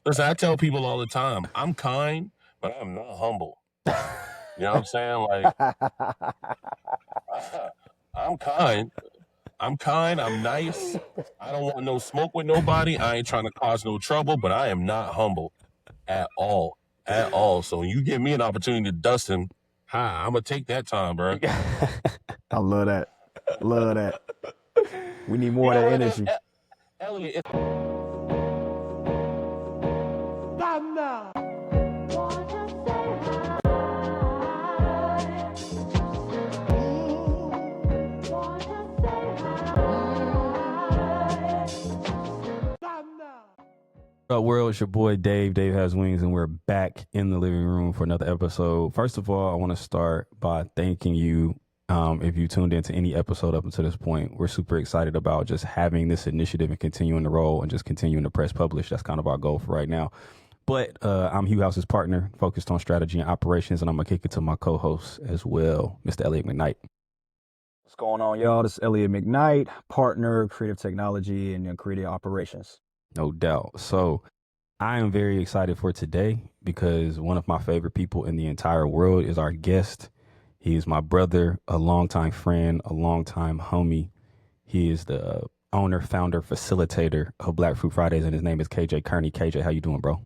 Listen, I tell people all the time, I'm kind, but I'm not humble. You know what I'm saying? Like, I'm kind. I'm kind. I'm nice. I don't want no smoke with nobody. I ain't trying to cause no trouble, but I am not humble at all. At all. So when you give me an opportunity to dust him, I'm going to take that time, bro. I love that. Love that. We need more You of know that what, energy. Elliot? Up world, it's your boy Dave. Dave has wings, and we're back in the living room for another episode. First of all, I want to start by thanking you. If you tuned into any episode up until this point, we're super excited about just having this initiative and continuing to roll and just continuing to press publish. That's kind of our goal for right now. But I'm Hugh House's partner, focused on strategy and operations, and I'm gonna kick it to my co-host as well, Mr. Elliot McKnight. What's going on, y'all? This is Elliot McKnight, partner, creative technology, and creative operations. No doubt. So I am very excited for today because one of my favorite people in the entire world is our guest. He is my brother, a longtime friend, a longtime homie. He is the owner, founder, facilitator of Black Fruit Fridays, and his name is KJ Kearney. KJ, how you doing, bro?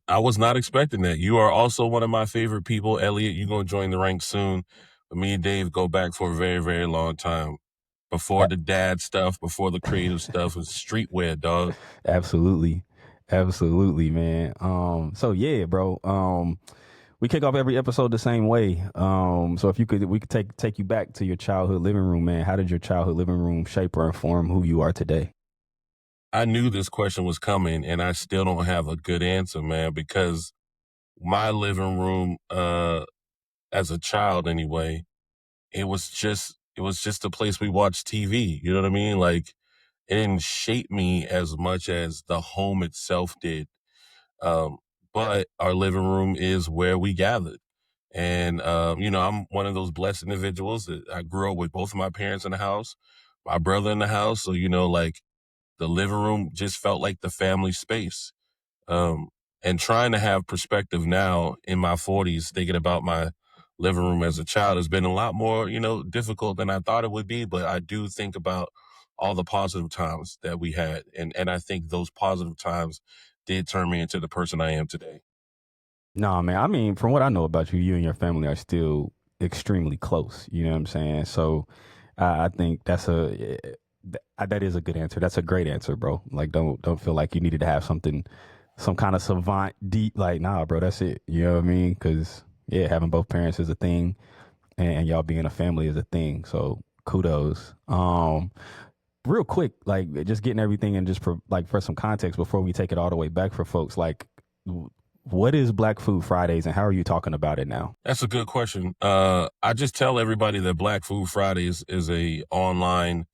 I was not expecting that. You are also one of my favorite people, Elliot. You're going to join the ranks soon. But me and Dave go back for a very, very long time. Before the dad stuff, before the creative stuff, was streetwear, dog. Absolutely. Absolutely, man. So yeah, bro. We kick off every episode the same way. So if we could take you back to your childhood living room, man. How did your childhood living room shape or inform who you are today? I knew this question was coming, and I still don't have a good answer, man, because my living room, as a child anyway, it was just a place we watched TV. You know what I mean? Like, it didn't shape me as much as the home itself did. But our living room is where we gathered. And, I'm one of those blessed individuals that I grew up with both of my parents in the house, my brother in the house. So, like, the living room just felt like the family space. And trying to have perspective now in my 40s, thinking about my living room as a child has been a lot more, difficult than I thought it would be. But I do think about all the positive times that we had. And I think those positive times did turn me into the person I am today. No, man. I mean, from what I know about you, you and your family are still extremely close. You know what I'm saying? So I think that is a good answer. That's a great answer, bro. Like, don't feel like you needed to have some kind of savant deep. Like, nah, bro, that's it. You know what I mean? Because yeah, having both parents is a thing, and y'all being a family is a thing. So kudos. Real quick, like just getting everything and just for some context before we take it all the way back for folks, like what is Black Food Fridays and how are you talking about it now? That's a good question. I just tell everybody that Black Food Fridays is a online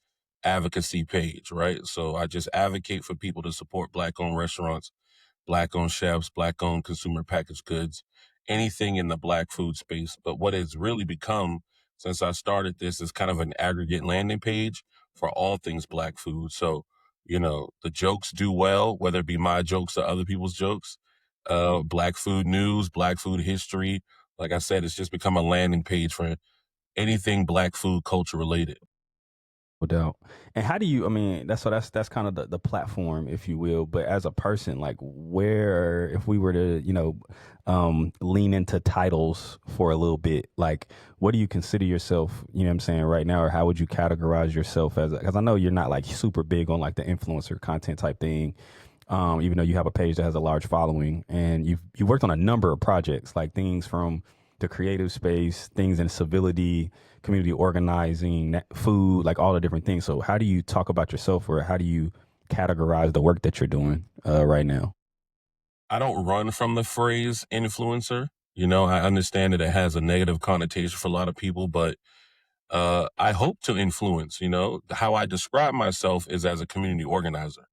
advocacy page, right? So I just advocate for people to support Black-owned restaurants, Black-owned chefs, Black-owned consumer packaged goods, anything in the Black food space. But what it's really become since I started this is kind of an aggregate landing page for all things Black food. So, the jokes do well, whether it be my jokes or other people's jokes. Black food news, Black food history. Like I said, it's just become a landing page for anything Black food culture related. No doubt. And how do you, I mean, that's kind of the platform, if you will, but as a person, like where, if we were to, lean into titles for a little bit, like what do you consider yourself, you know what I'm saying, right now, or how would you categorize yourself as, because I know you're not like super big on like the influencer content type thing, even though you have a page that has a large following and you worked on a number of projects, like things from the creative space, things in civility, community organizing, food, like all the different things. So how do you talk about yourself or how do you categorize the work that you're doing right now? I don't run from the phrase influencer. I understand that it has a negative connotation for a lot of people, but I hope to influence. How I describe myself is as a community organizer.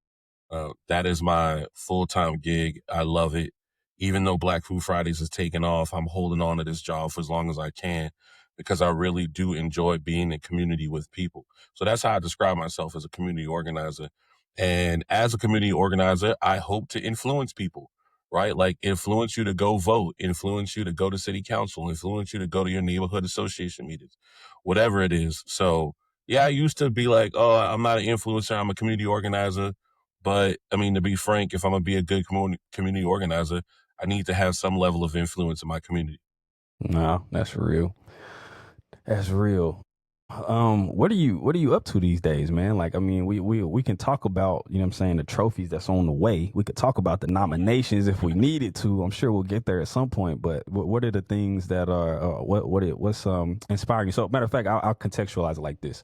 That is my full-time gig. I love it. Even though Black Food Fridays is taking off, I'm holding on to this job for as long as I can because I really do enjoy being in community with people. So that's how I describe myself, as a community organizer. And as a community organizer, I hope to influence people, right? Like influence you to go vote, influence you to go to city council, influence you to go to your neighborhood association meetings, whatever it is. So yeah, I used to be like, oh, I'm not an influencer, I'm a community organizer. But I mean, to be frank, if I'm gonna be a good community organizer, I need to have some level of influence in my community. No, that's real. That's real. What are you up to these days, man? Like, I mean, we can talk about, you know what I'm saying, the trophies that's on the way. We could talk about the nominations if we needed to. I'm sure we'll get there at some point, but what are the things that are what's inspiring you? So matter of fact, I'll contextualize it like this.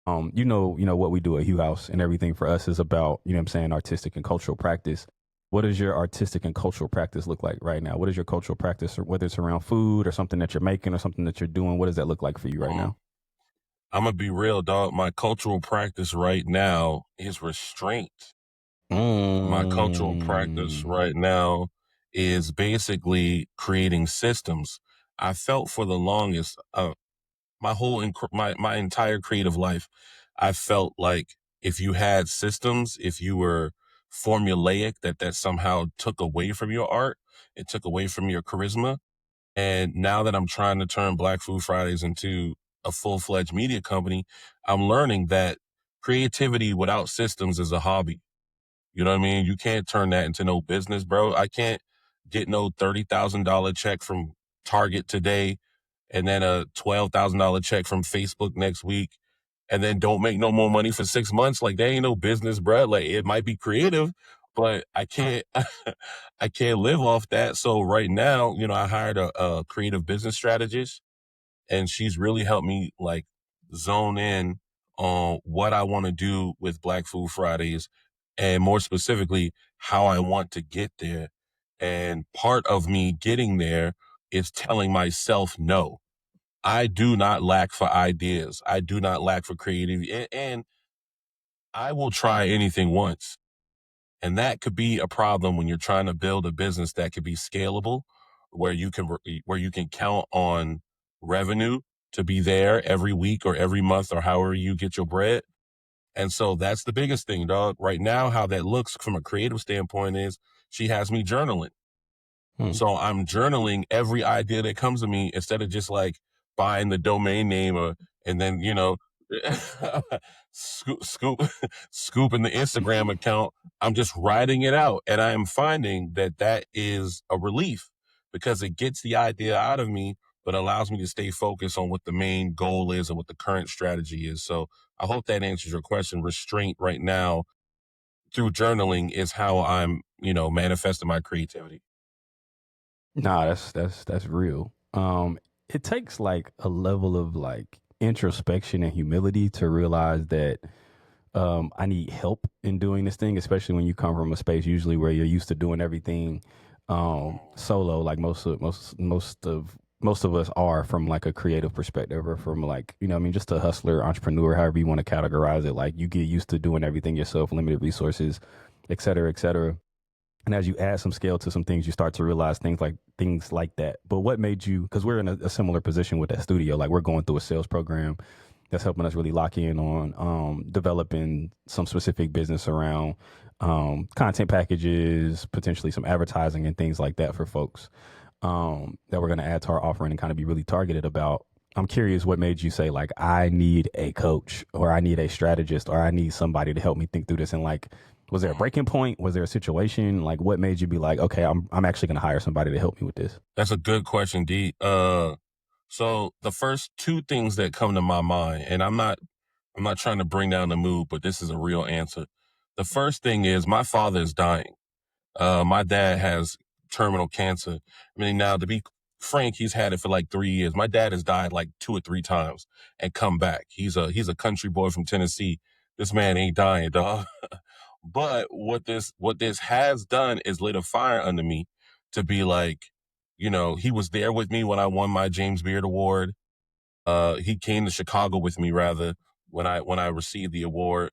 You know what we do at Hugh House and everything for us is about, you know what I'm saying, artistic and cultural practice. What does your artistic and cultural practice look like right now? What is your cultural practice, or whether it's around food or something that you're making or something that you're doing? What does that look like for you right now? I'm gonna be real, dog. My cultural practice right now is restraint. My cultural practice Mm. right now is basically creating systems. I felt for the longest, my entire creative life, I felt like if you had systems, if you were formulaic, that somehow took away from your art, it took away from your charisma. And now that I'm trying to turn Black Food Fridays into a full-fledged media company, I'm learning that creativity without systems is a hobby. You know what I mean? You can't turn that into no business, bro. I can't get no $30,000 check from Target today and then a $12,000 check from Facebook next week and then don't make no more money for 6 months. Like, there ain't no business, bro. Like, it might be creative, but I can't, I can't live off that. So right now, you know, I hired a creative business strategist, and she's really helped me like zone in on what I want to do with Black Food Fridays, and more specifically, how I want to get there. And part of me getting there is telling myself no. I do not lack for ideas. I do not lack for creativity. And I will try anything once. And that could be a problem when you're trying to build a business that could be scalable, where you can count on revenue to be there every week or every month or however you get your bread. And so that's the biggest thing, dog. Right now, how that looks from a creative standpoint is she has me journaling. Hmm. So I'm journaling every idea that comes to me instead of just like buying the domain name and then, you know, scoop scooping the Instagram account. I'm just writing it out. And I am finding that is a relief because it gets the idea out of me, but allows me to stay focused on what the main goal is and what the current strategy is. So I hope that answers your question. Restraint right now through journaling is how I'm, you know, manifesting my creativity. Nah, that's real. It takes like a level of like introspection and humility to realize that I need help in doing this thing, especially when you come from a space usually where you're used to doing everything solo, like most of us are from like a creative perspective or from like, you know, I mean, just a hustler, entrepreneur, however you want to categorize it. Like you get used to doing everything yourself, limited resources, et cetera, et cetera. And as you add some scale to some things, you start to realize things like that. But what made you? Because we're in a similar position with that studio. Like we're going through a sales program that's helping us really lock in on developing some specific business around content packages, potentially some advertising and things like that for folks that we're going to add to our offering and kind of be really targeted about. I'm curious what made you say like I need a coach or I need a strategist or I need somebody to help me think through this, and like was there a breaking point? Was there a situation? Like what made you be like, okay, I'm actually going to hire somebody to help me with this? That's a good question, D. So the first two things that come to my mind, and I'm not trying to bring down the mood, but this is a real answer. The first thing is my father is dying. My dad has terminal cancer. I mean, now to be frank, he's had it for like 3 years. My dad has died like 2 or 3 times and come back. He's a country boy from Tennessee. This man ain't dying, dog. But what this has done is lit a fire under me to be like, you know, he was there with me when I won my James Beard Award. He came to Chicago with me rather when I received the award.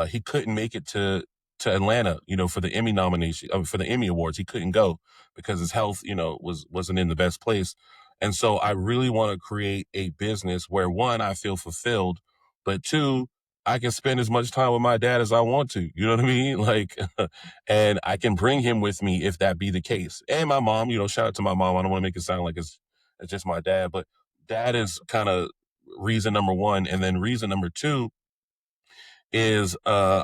He couldn't make it to Atlanta, you know, for the Emmy nomination, for the Emmy Awards. He couldn't go because his health, you know, wasn't in the best place. And so I really want to create a business where one, I feel fulfilled, but two, I can spend as much time with my dad as I want to. You know what I mean? Like, and I can bring him with me if that be the case. And my mom, shout out to my mom. I don't want to make it sound like it's just my dad, but that is kind of reason number one. And then reason number two is I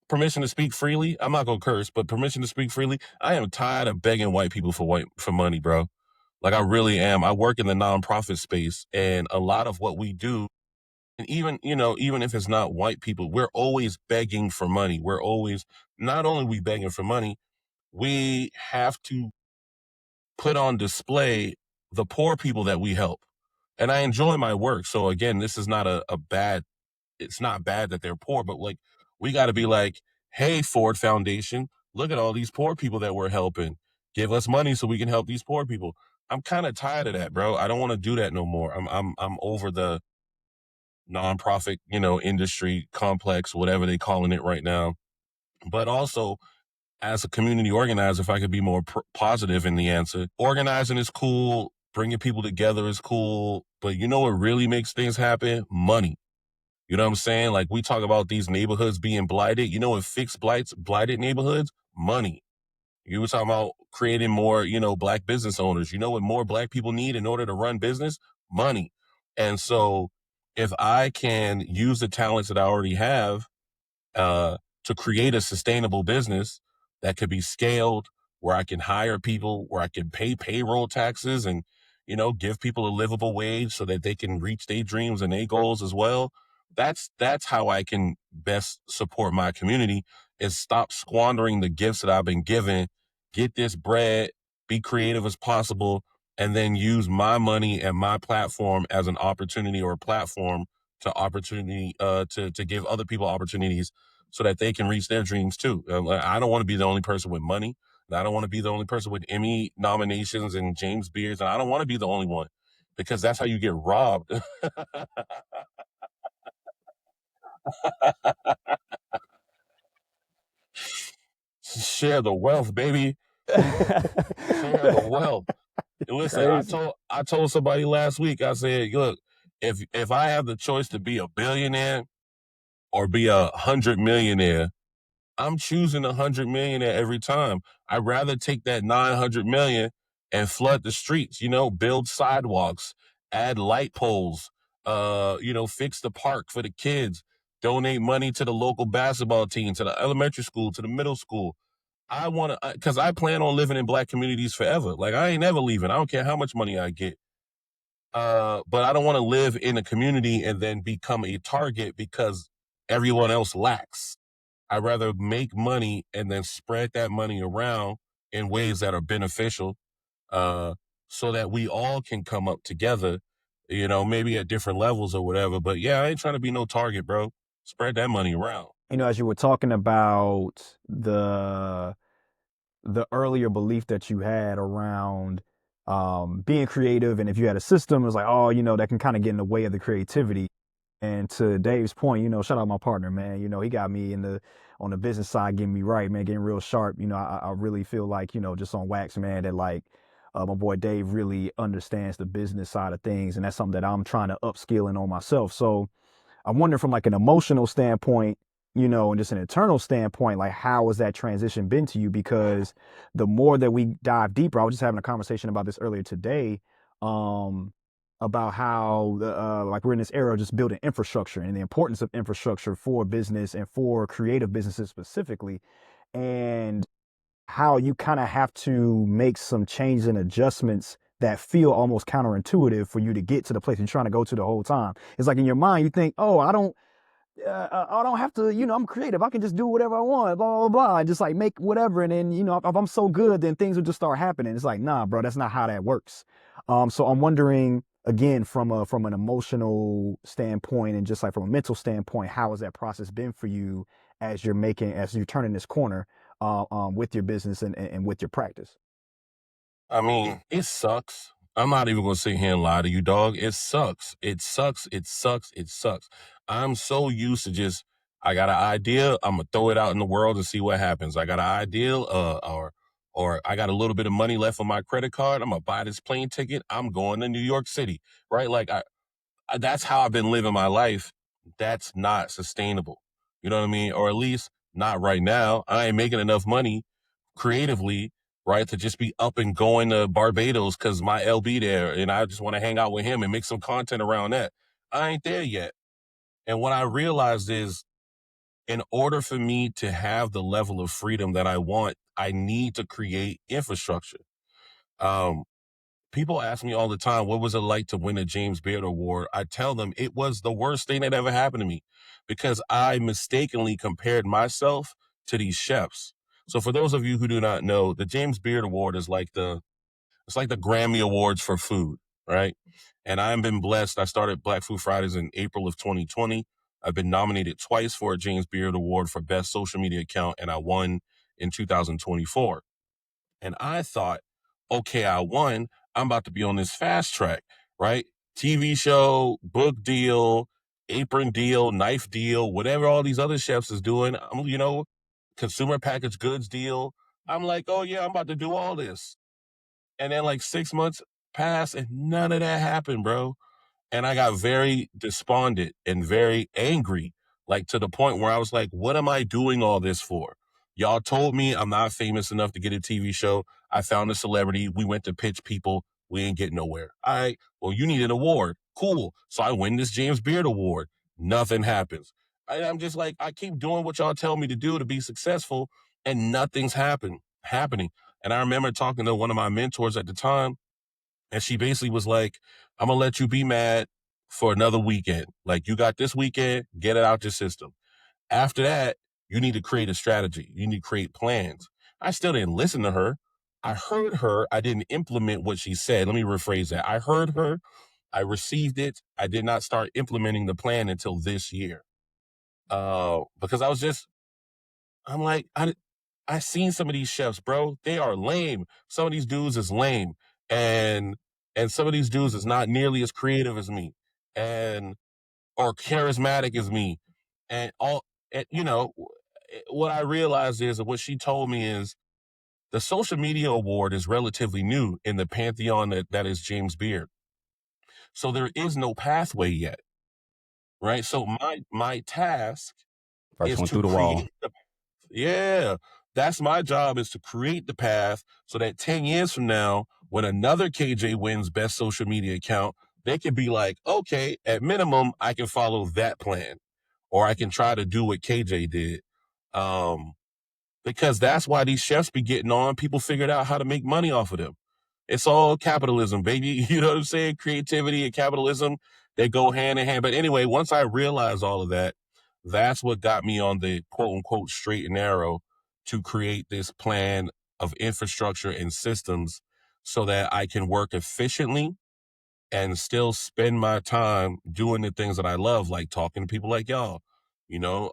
permission to speak freely. I'm not gonna curse, but permission to speak freely. I am tired of begging white people for money, bro. Like I really am. I work in the nonprofit space, and a lot of what we do, and even if it's not white people, we're always begging for money. We're always not only we begging for money, we have to put on display the poor people that we help. And I enjoy my work. So again, this is not a bad, it's not bad that they're poor, but like we got to be like, hey, Ford Foundation, look at all these poor people that we're helping. Give us money so we can help these poor people. I'm kind of tired of that, bro. I don't want to do that no more. I'm over the nonprofit, industry complex, whatever they calling it right now. But also, as a community organizer, if I could be more positive in the answer, organizing is cool. Bringing people together is cool. But you know what really makes things happen? Money. You know what I'm saying? Like we talk about these neighborhoods being blighted. You know what fixed blighted neighborhoods? Money. You were talking about creating more, black business owners. You know what more black people need in order to run business? Money. And so if I can use the talents that I already have to create a sustainable business that could be scaled, where I can hire people, where I can pay payroll taxes and, give people a livable wage so that they can reach their dreams and their goals as well. That's how I can best support my community, is stop squandering the gifts that I've been given, get this bread, be creative as possible, and then use my money and my platform as an opportunity or a platform to give other people opportunities so that they can reach their dreams too. I don't want to be the only person with money. I don't want to be the only person with Emmy nominations and James Beards. And I don't want to be the only one, because that's how you get robbed. Share the wealth, baby. Share the wealth. Listen, I told somebody last week, I said, look, if I have the choice to be a billionaire or be 100 millionaire, I'm choosing 100 millionaire every time. I'd rather take that 900 million and flood the streets, build sidewalks, add light poles, fix the park for the kids, donate money to the local basketball team, to the elementary school, to the middle school. I want to, because I plan on living in black communities forever. Like I ain't never leaving. I don't care how much money I get. But I don't want to live in a community and then become a target because everyone else lacks. I'd rather make money and then spread that money around in ways that are beneficial, so that we all can come up together, maybe at different levels or whatever. But yeah, I ain't trying to be no target, bro. Spread that money around. As you were talking about the earlier belief that you had around being creative, and if you had a system, it was like, oh, that can kind of get in the way of the creativity. And to Dave's point, shout out my partner, man. He got me on the business side, getting me right, man, getting real sharp. I really feel like, just on wax, man, that like my boy Dave really understands the business side of things, and that's something that I'm trying to upskill in on myself. So I'm wondering from like an emotional standpoint, and just an internal standpoint, like how has that transition been to you? Because the more that we dive deeper, I was just having a conversation about this earlier today, about how like we're in this era of just building infrastructure and the importance of infrastructure for business and for creative businesses specifically, and how you kind of have to make some changes and adjustments that feel almost counterintuitive for you to get to the place you're trying to go to the whole time. It's like in your mind, you think, oh, I don't have to, I'm creative. I can just do whatever I want, blah, blah, blah, and just like make whatever. And then, if I'm so good, then things will just start happening. It's like, nah, bro, that's not how that works. So I'm wondering, again, from an emotional standpoint and just like from a mental standpoint, how has that process been for you as you're turning this corner with your business and with your practice? I mean, it sucks. I'm not even going to sit here and lie to you, dog. It sucks. It sucks. It sucks. It sucks. I'm so used to I got an idea. I'm going to throw it out in the world and see what happens. I got an idea, or I got a little bit of money left on my credit card. I'm going to buy this plane ticket. I'm going to New York City, right? Like that's how I've been living my life. That's not sustainable. You know what I mean? Or at least not right now. I ain't making enough money creatively, right, to just be up and going to Barbados because my LB there and I just want to hang out with him and make some content around that. I ain't there yet. And what I realized is in order for me to have the level of freedom that I want, I need to create infrastructure. Um, People ask me all the time, what was it like to win a James Beard Award? I tell them it was the worst thing that ever happened to me because I mistakenly compared myself to these chefs. So for those of you who do not know, the James Beard Award is like it's like the Grammy Awards for food, right? And I've been blessed. I started Black Food Fridays in April of 2020. I've been nominated twice for a James Beard Award for Best Social Media Account, and I won in 2024. And I thought, okay, I won. I'm about to be on this fast track, right? TV show, book deal, apron deal, knife deal, whatever all these other chefs is doing. Consumer packaged goods deal. I'm like, oh yeah, I'm about to do all this. And then like 6 months passed and none of that happened, bro. And I got very despondent and very angry, like to the point where I was like, what am I doing all this for? Y'all told me I'm not famous enough to get a TV show. I found a celebrity. We went to pitch people. We ain't getting nowhere. All right. Well, you need an award. Cool. So I win this James Beard Award. Nothing happens. I'm just like, I keep doing what y'all tell me to do to be successful and nothing's happening. And I remember talking to one of my mentors at the time, and she basically was like, I'm going to let you be mad for another weekend. Like, you got this weekend, get it out your system. After that, you need to create a strategy. You need to create plans. I still didn't listen to her. I heard her. I didn't implement what she said. Let me rephrase that. I heard her. I received it. I did not start implementing the plan until this year. Because I'm like, I seen some of these chefs, bro. They are lame. Some of these dudes is lame. And some of these dudes is not nearly as creative as me and or charismatic as me. And what I realized is, and what she told me is, the social media award is relatively new in the pantheon that is James Beard. So there is no pathway yet. Right. So my task First is one to through the wall. create Yeah, that's my job, is to create the path so that 10 years from now, when another KJ wins best social media account, they can be like, okay, at minimum, I can follow that plan, or I can try to do what KJ did. Because that's why these chefs be getting on. People figured out how to make money off of them. It's all capitalism, baby. You know what I'm saying? Creativity and capitalism, they go hand in hand. But anyway, once I realized all of that, that's what got me on the quote unquote straight and narrow to create this plan of infrastructure and systems so that I can work efficiently and still spend my time doing the things that I love, like talking to people like y'all. You know,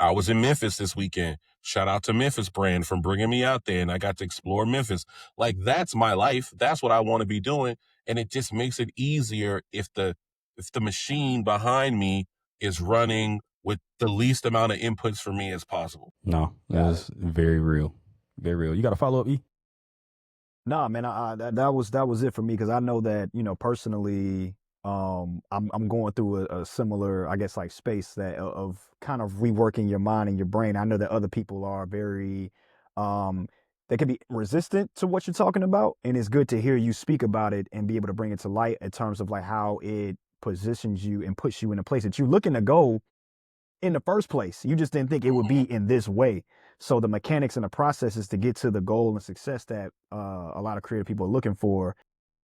I was in Memphis this weekend. Shout out to Memphis Brand for bringing me out there, and I got to explore Memphis. Like, that's my life. That's what I want to be doing. And it just makes it easier if the machine behind me is running with the least amount of inputs for me as possible. No, that's very real. Very real. You got to follow up, E? Nah, man, that was it for me, because I know that, personally, I'm going through a similar, I guess, like space that of kind of reworking your mind and your brain. I know that other people are very, they can be resistant to what you're talking about, and it's good to hear you speak about it and be able to bring it to light in terms of like how it positions you and puts you in a place that you're looking to go in the first place. You just didn't think it would be in this way. So the mechanics and the processes to get to the goal and success that a lot of creative people are looking for.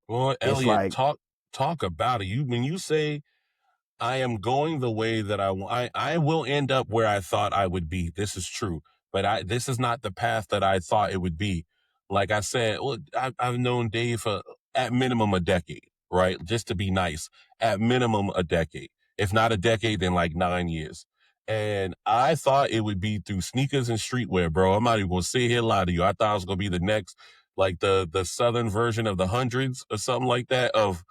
Well, It's Elliot, like, talk about it. When you say I am going the way that I want, I will end up where I thought I would be. This is true, but this is not the path that I thought it would be. Like I said, well, I've known Dave for at minimum a decade, right? Just to be nice, at minimum a decade. If not a decade, then like 9 years. And I thought it would be through sneakers and streetwear, bro. I'm not even gonna sit here and lie to you. I thought I was gonna be the next, like the southern version of the hundreds or something like that of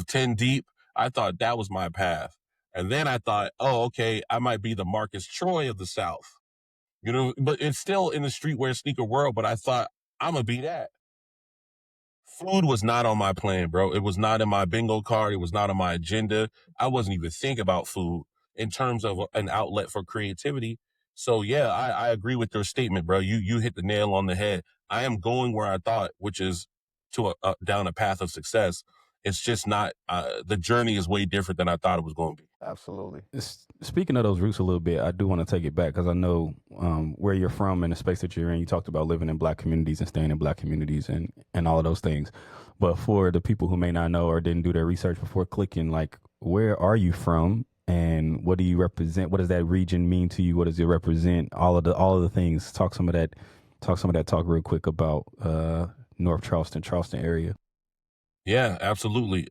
10 deep. I thought that was my path. And then I thought, oh, okay, I might be the Marcus Troy of the South. But it's still in the streetwear sneaker world, but I thought I'm going to be that. Food was not on my plan, bro. It was not in my bingo card. It was not on my agenda. I wasn't even thinking about food in terms of an outlet for creativity. So yeah, I agree with your statement, bro. You hit the nail on the head. I am going where I thought, which is to down a path of success. It's just not. The journey is way different than I thought it was going to be. Absolutely. Speaking of those roots a little bit, I do want to take it back because I know where you're from and the space that you're in. You talked about living in Black communities and staying in Black communities and all of those things. But for the people who may not know or didn't do their research before clicking, like, where are you from and what do you represent? What does that region mean to you? What does it represent? All of the things. Talk some of that. Talk real quick about North Charleston area. Yeah, absolutely.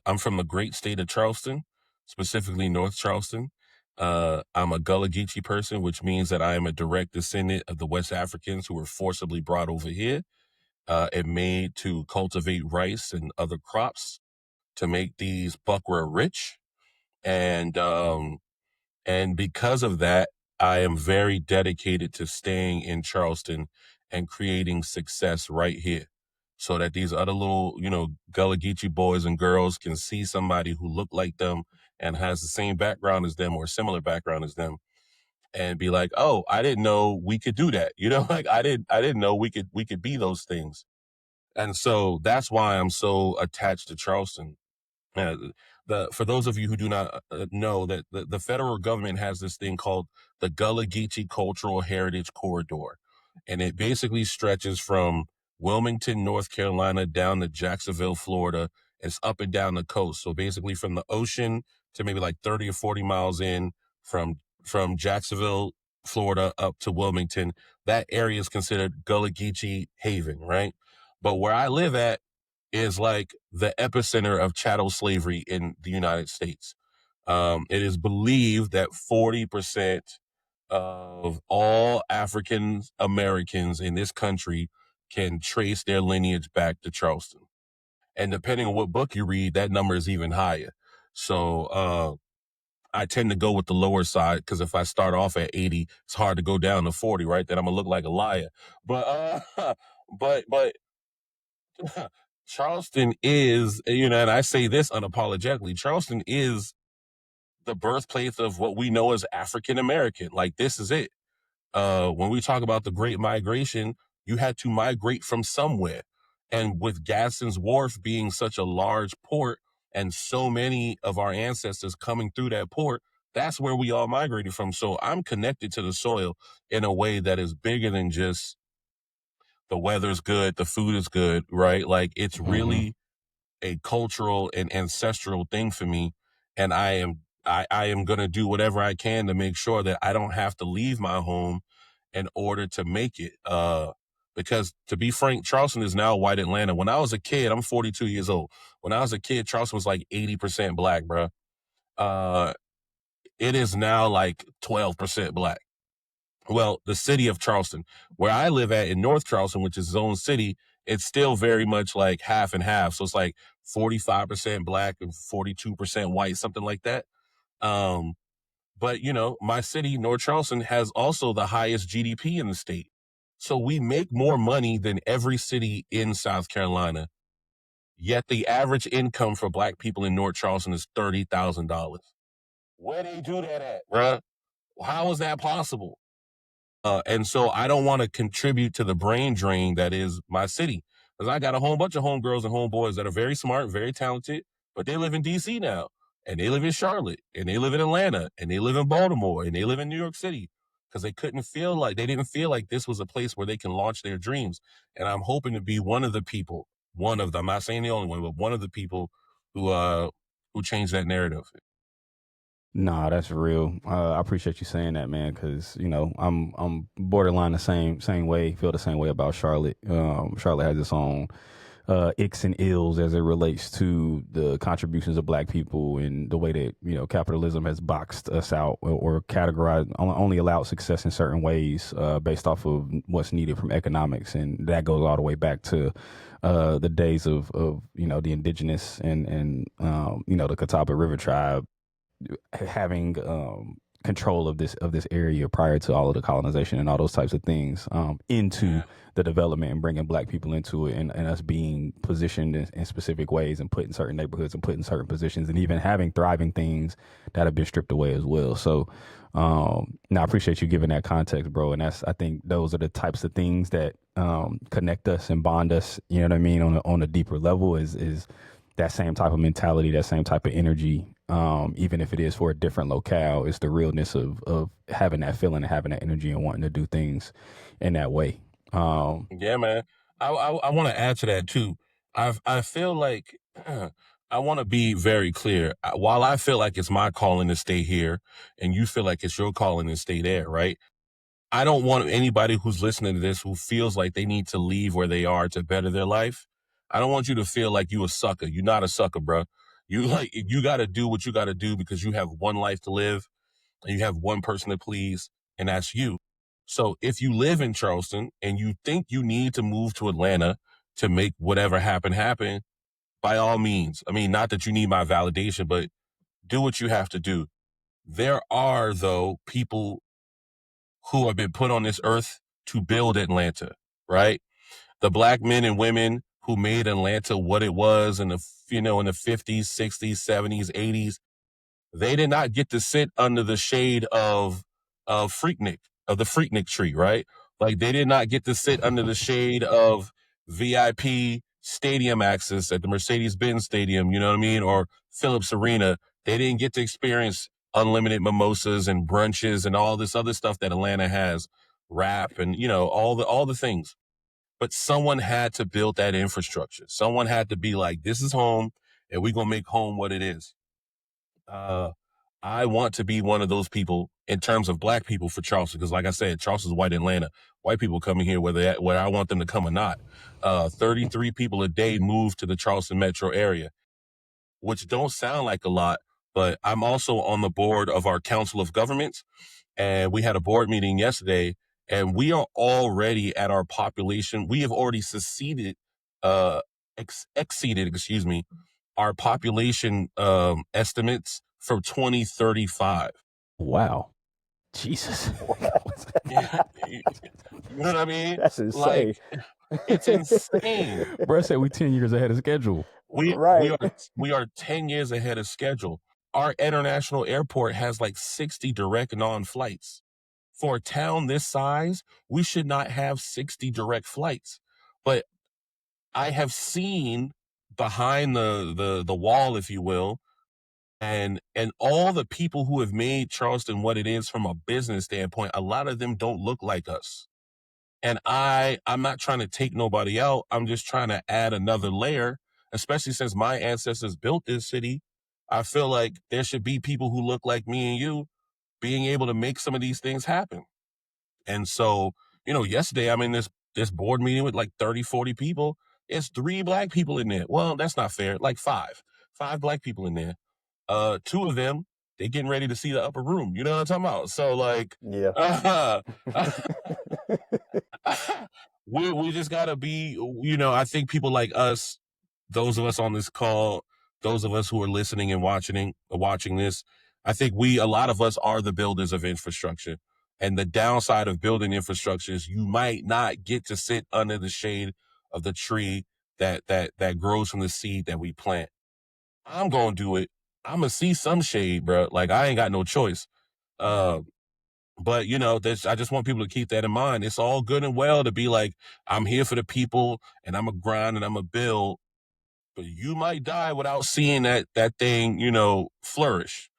I'm from the great state of Charleston, specifically North Charleston. I'm a Gullah Geechee person, which means that I am a direct descendant of the West Africans who were forcibly brought over here and made to cultivate rice and other crops to make these buckra rich. And because of that, I am very dedicated to staying in Charleston and creating success right here so that these other little, Gullah Geechee boys and girls can see somebody who look like them and has the same background as them or similar background as them and be like, "Oh, I didn't know we could do that." Like I didn't know we could be those things. And so that's why I'm so attached to Charleston. Uh, for those of you who do not know that the federal government has this thing called the Gullah Geechee Cultural Heritage Corridor, and it basically stretches from Wilmington, North Carolina, down to Jacksonville, Florida. It's up and down the coast. So basically, from the ocean to maybe like 30 or 40 miles in, from Jacksonville, Florida, up to Wilmington, that area is considered Gullah Geechee haven, right? But where I live at is like the epicenter of chattel slavery in the United States. It is believed that 40% of all African Americans in this country can trace their lineage back to Charleston. And depending on what book you read, that number is even higher. So I tend to go with the lower side because if I start off at 80, it's hard to go down to 40, right? Then I'm gonna look like a liar. But but Charleston is, and I say this unapologetically, Charleston is the birthplace of what we know as African American. Like, this is it. When we talk about the Great Migration, you had to migrate from somewhere. And with Gadsden's Wharf being such a large port and so many of our ancestors coming through that port, that's where we all migrated from. So I'm connected to the soil in a way that is bigger than just the weather's good, the food is good, right? Like, it's Mm-hmm. really a cultural and ancestral thing for me. And I am going to do whatever I can to make sure that I don't have to leave my home in order to make it. Because to be frank, Charleston is now white Atlanta. When I was a kid, I'm 42 years old. When I was a kid, Charleston was like 80% black, bro. Uh, it is now like 12% black. Well, the city of Charleston, where I live at in North Charleston, which is its own city, it's still very much like half and half. So it's like 45% black and 42% white, something like that. Um, but my city, North Charleston, has also the highest GDP in the state. So we make more money than every city in South Carolina. Yet the average income for black people in North Charleston is $30,000. Where do you do that at, bruh? How is that possible? And so I don't want to contribute to the brain drain that is my city. Because I got a whole bunch of homegirls and homeboys that are very smart, very talented, but they live in DC now. And they live in Charlotte. And they live in Atlanta. And they live in Baltimore. And they live in New York City. Because they didn't feel like this was a place where they can launch their dreams. And I'm hoping to be one of the people, one of them, I'm not saying the only one, but one of the people who changed that narrative. Nah, that's real. I appreciate you saying that, man, because I'm borderline the same way. Feel the same way about Charlotte. Charlotte has its own icks and ills as it relates to the contributions of Black people and the way that capitalism has boxed us out or categorized, only allowed success in certain ways based off of what's needed from economics, and that goes all the way back to the days of the indigenous and the Catawba River tribe having control of this area prior to all of the colonization and all those types of things into Yeah. the development and bringing black people into it, and us being positioned in specific ways and put in certain neighborhoods and put in certain positions, and even having thriving things that have been stripped away as well. So now I appreciate you giving that context, bro. And I think those are the types of things that connect us and bond us, you know what I mean, on a deeper level, is that same type of mentality, that same type of energy, even if it is for a different locale. It's the realness of having that feeling and having that energy and wanting to do things in that way. Yeah, man. I want to add to that too. I feel like I want to be very clear. While I feel like it's my calling to stay here, and you feel like it's your calling to stay there, right? I don't want anybody who's listening to this who feels like they need to leave where they are to better their life. I don't want you to feel like you a sucker. You're not a sucker, bro. You got to do what you got to do because you have one life to live and you have one person to please, and that's you. So if you live in Charleston and you think you need to move to Atlanta to make whatever happen, by all means. I mean, not that you need my validation, but do what you have to do. There are, though, people who have been put on this earth to build Atlanta, right? The black men and women who made Atlanta what it was in the 50s, 60s, 70s, 80s, they did not get to sit under the shade of Freaknik, of the Freaknik tree, right? Like they did not get to sit under the shade of VIP stadium access at the Mercedes-Benz Stadium, you know what I mean? Or Phillips Arena. They didn't get to experience unlimited mimosas and brunches and all this other stuff that Atlanta has, rap and, all the things. But someone had to build that infrastructure. Someone had to be like, this is home and we're going to make home what it is. Uh, I want to be one of those people in terms of black people for Charleston, because like I said, Charleston's white Atlanta. White people coming here whether I want them to come or not. 33 people a day move to the Charleston metro area, which don't sound like a lot, but I'm also on the board of our Council of Governments, and we had a board meeting yesterday, and we are already at our population. We have already exceeded, excuse me, our population estimates for 2035. Wow. Jesus. Yeah, you know what I mean? That's insane. Like, it's insane. Bro said we 10 years ahead of schedule. We Right. we are 10 years ahead of schedule. Our international airport has like 60 direct non-flights. For a town this size, we should not have 60 direct flights. But I have seen behind the wall, if you will, and all the people who have made Charleston what it is from a business standpoint, a lot of them don't look like us. And I'm not trying to take nobody out. I'm just trying to add another layer, especially since my ancestors built this city. I feel like there should be people who look like me and you being able to make some of these things happen. And so, yesterday I'm in this board meeting with like 30, 40 people. It's 3 black people in there. Well, that's not fair. Like 5 black people in there. 2 of them, they getting ready to see the upper room. You know what I'm talking about? So like, Yeah. we just gotta be, I think people like us, those of us on this call, those of us who are listening and watching this, I think a lot of us are the builders of infrastructure. And the downside of building infrastructure is you might not get to sit under the shade of the tree that grows from the seed that we plant. I'm gonna do it. I'm gonna see some shade, bro. Like I ain't got no choice. But I just want people to keep that in mind. It's all good and well to be like, I'm here for the people and I'm a grind and I'm a build, but you might die without seeing that thing, flourish.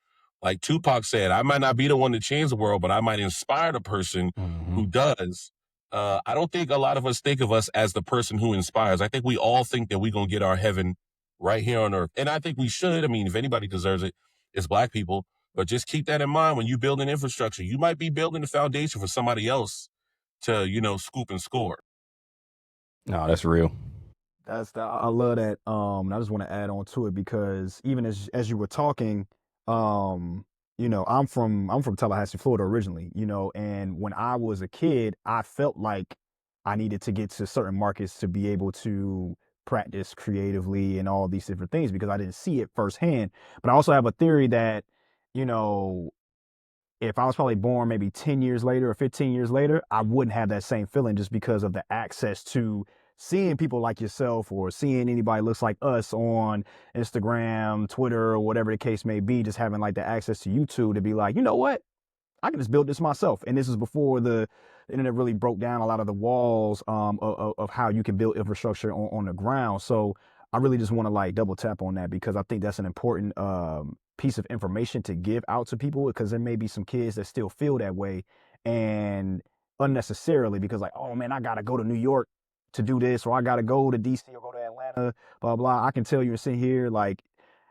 Like Tupac said, I might not be the one to change the world, but I might inspire the person who does. I don't think a lot of us think of us as the person who inspires. I think we all think that we're going to get our heaven right here on earth. And I think we should. I mean, if anybody deserves it, it's black people. But just keep that in mind when you build an infrastructure. You might be building the foundation for somebody else to, scoop and score. No, that's real. I love that. And I just want to add on to it because even as you were talking, I'm from Tallahassee, Florida originally, and when I was a kid, I felt like I needed to get to certain markets to be able to practice creatively and all these different things because I didn't see it firsthand. But I also have a theory that, you know, if I was probably born maybe 10 years later or 15 years later, I wouldn't have that same feeling just because of the access to seeing people like yourself or seeing anybody looks like us on Instagram, Twitter, or whatever the case may be, just having like the access to YouTube to be like, you know what? I can just build this myself. And this is before the internet really broke down a lot of the walls of how you can build infrastructure on the ground. So I really just want to like double tap on that because I think that's an important piece of information to give out to people, because there may be some kids that still feel that way and unnecessarily because like, oh man, I got to go to New York to do this, or I got to go to DC or go to Atlanta, blah, blah. I can tell you and sit here like,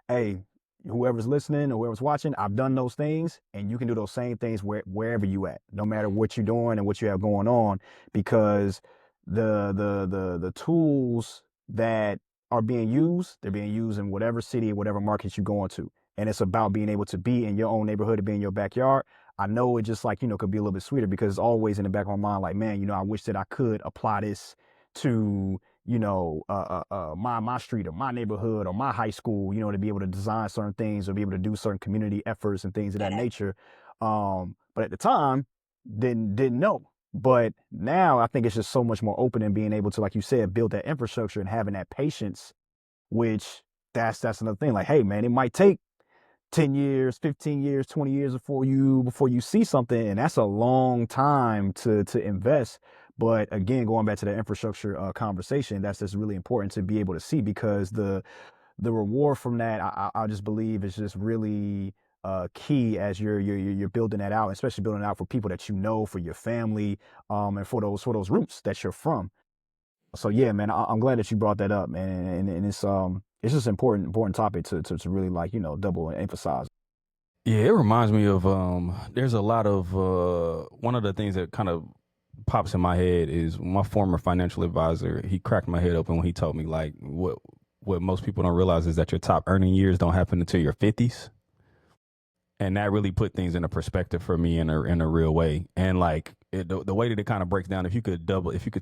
hey, whoever's listening or whoever's watching, I've done those things, and you can do those same things wherever you at, no matter what you're doing and what you have going on, because the tools that are being used, they're being used in whatever city, whatever market you're going to. And it's about being able to be in your own neighborhood, to be in your backyard. I know it just like, could be a little bit sweeter because it's always in the back of my mind, like, man, I wish that I could apply this to my street or my neighborhood or my high school, to be able to design certain things or be able to do certain community efforts and things of that nature. But at the time, didn't know. But now I think it's just so much more open and being able to, like you said, build that infrastructure and having that patience, which that's another thing. Like, hey man, it might take 10 years, 15 years, 20 years before you see something. And that's a long time to invest. But again, going back to the infrastructure conversation, that's just really important to be able to see, because the reward from that, I just believe is just really key as you're building that out, especially building it out for people that for your family, and for those roots that you're from. So yeah, man, I'm glad that you brought that up, man, and it's just important topic to really like double emphasize. Yeah, it reminds me of there's a lot of one of the things that kind of pops in my head is my former financial advisor. He cracked my head open when he told me like what most people don't realize is that your top earning years don't happen until your 50s. And that really put things in a perspective for me in a real way. And like the way that it kind of breaks down, if you could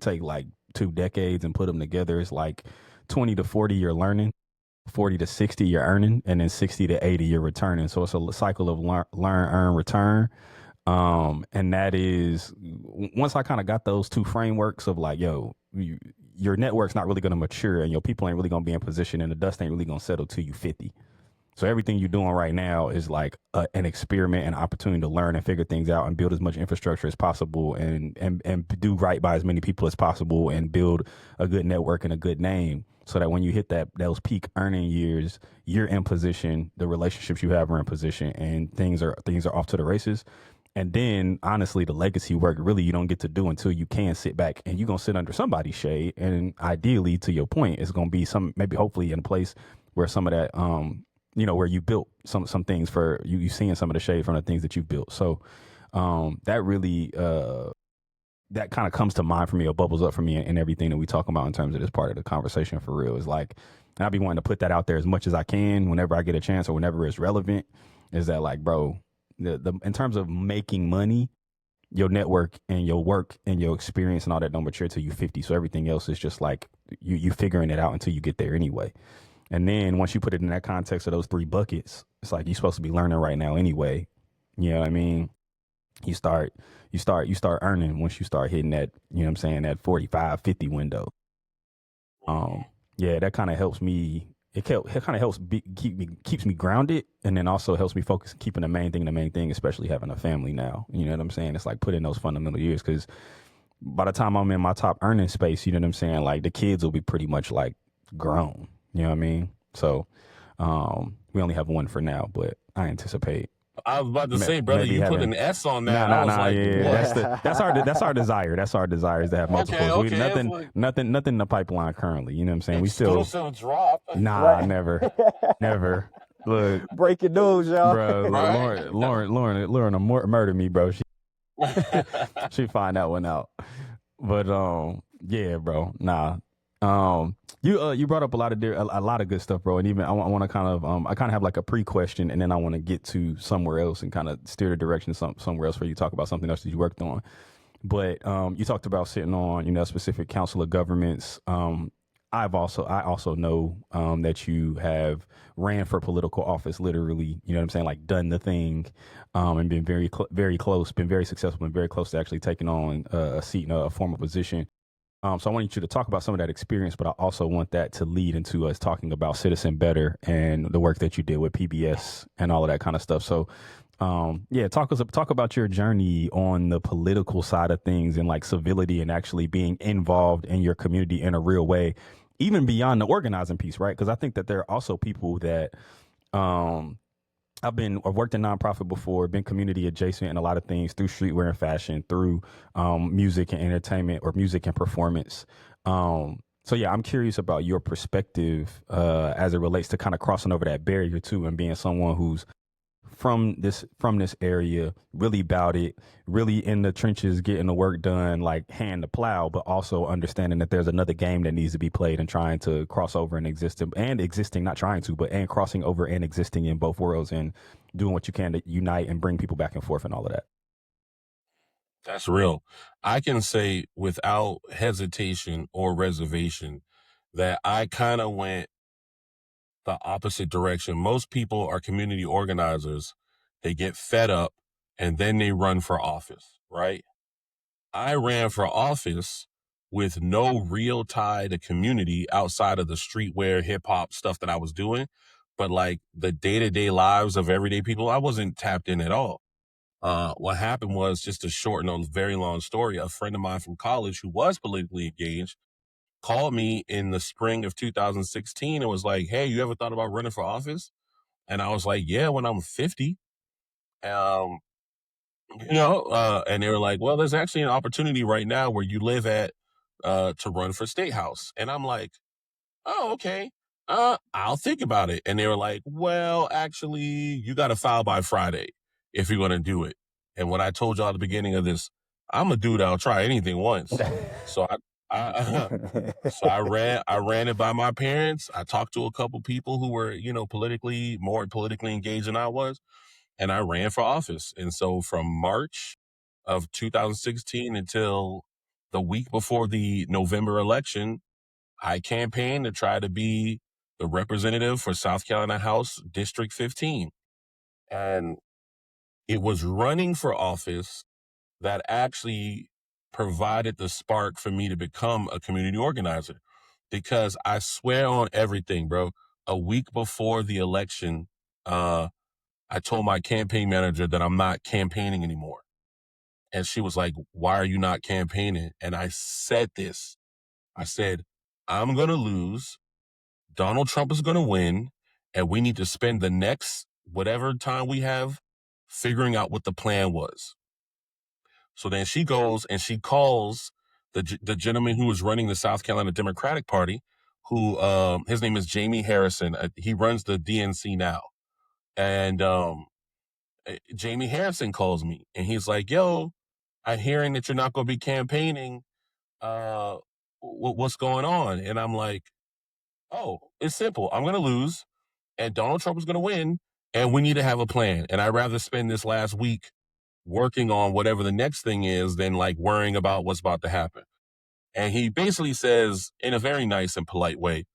take like 2 decades and put them together, it's like 20 to 40 you're learning, 40 to 60 you're earning, and then 60 to 80 you're returning. So it's a cycle of learn, earn, return. And that is, once I kind of got those two frameworks of like, yo, your network's not really going to mature and your people ain't really going to be in position and the dust ain't really going to settle till you 50. So everything you're doing right now is like an experiment, an opportunity to learn and figure things out and build as much infrastructure as possible and do right by as many people as possible and build a good network and a good name, so that when you hit those peak earning years, you're in position, the relationships you have are in position, and things are off to the races. And then honestly, the legacy work really you don't get to do until you can sit back, and you're going to sit under somebody's shade. And ideally, to your point, it's going to be maybe hopefully in a place where some of that, where you built some things for you seeing some of the shade from the things that you've built. So that really, that kind of comes to mind for me or bubbles up for me in everything that we talk about in terms of this part of the conversation for real. Is like, and I'll be wanting to put that out there as much as I can whenever I get a chance or whenever it's relevant, is that like, bro, the in terms of making money, your network and your work and your experience and all that don't mature till you 50. So everything else is just like you figuring it out until you get there anyway. And then once you put it in that context of those 3 buckets, it's like you're supposed to be learning right now anyway. You know what I mean? You start earning once you start hitting that, that 45, 50 window. Yeah, that kind of helps me. It kind of helps keeps me grounded, and then also helps me focus keeping the main thing, especially having a family now. You know what I'm saying? It's like putting those fundamental years, because by the time I'm in my top earning space, you know what I'm saying? Like the kids will be pretty much like grown. You know what I mean? So we only have one for now, but I anticipate. I was about to say, brother, you put an S on that. Yeah. That's our desire. That's our desire, is to have multiples. Okay. Nothing in the pipeline currently. You know what I'm saying? We still drop. Nah, never. Look, breaking news, y'all. Bro, Right? Lauren will murder me, bro. She find that one out. But yeah, bro. Nah. You brought up a lot of good stuff, bro. And even I want to kind of have like a pre-question, and then I want to get to somewhere else and kind of steer the direction somewhere else where you talk about something else that you worked on. But you talked about sitting on, specific council of governments. I also know that you have ran for political office, literally. You know what I'm saying? Like done the thing, and been very close, been very successful, and very close to actually taking on a seat in a formal position. So I want you to talk about some of that experience, but I also want that to lead into us talking about Citizen Better and the work that you did with PBS and all of that kind of stuff. So, yeah, talk about your journey on the political side of things and like civility and actually being involved in your community in a real way, even beyond the organizing piece, right? Because I think that there are also people that um, I've worked in nonprofit before, been community adjacent in a lot of things through streetwear and fashion, through music and entertainment or music and performance. So yeah, I'm curious about your perspective as it relates to kind of crossing over that barrier too, and being someone who's from this area, really about it, really in the trenches, getting the work done, like hand the plow, but also understanding that there's another game that needs to be played and trying to cross over and existing, not trying to, but and crossing over and existing in both worlds and doing what you can to unite and bring people back and forth and all of that. That's real. I can say without hesitation or reservation that I kind of went the opposite direction. Most people are community organizers. They get fed up and then they run for office, right? I ran for office with no real tie to community outside of the streetwear, hip hop stuff that I was doing. But like the day to day lives of everyday people, I wasn't tapped in at all. What happened was, just to shorten a very long story, a friend of mine from college who was politically engaged called me in the spring of 2016 and was like, "Hey, you ever thought about running for office?" And I was like, "Yeah, when I'm 50." Um, and they were like, "Well, there's actually an opportunity right now where you live at to run for state house." And I'm like, "Oh, okay. I'll think about it." And they were like, "Well, actually, you got to file by Friday if you're going to do it." And what I told y'all at the beginning of this, I'm a dude that'll try anything once. So I so I ran it by my parents. I talked to a couple people who were, more politically engaged than I was, and I ran for office. And so from March of 2016 until the week before the November election, I campaigned to try to be the representative for South Carolina House District 15. And it was running for office that actually provided the spark for me to become a community organizer. Because I swear on everything, bro, a week before the election, I told my campaign manager that I'm not campaigning anymore. And she was like, "Why are you not campaigning?" And I said this. I said, "I'm going to lose. Donald Trump is going to win, and we need to spend the next whatever time we have figuring out what the plan was." So then she goes and she calls the gentleman who was running the South Carolina Democratic Party, who his name is Jamie Harrison. He runs the DNC now, and Jamie Harrison calls me and he's like, "Yo, I'm hearing that you're not going to be campaigning. Uh, what's going on?" And I'm like, "Oh, it's simple. I'm going to lose, and Donald Trump is going to win, and we need to have a plan. And I'd rather spend this last week working on whatever the next thing is than like worrying about what's about to happen." And he basically says, in a very nice and polite way,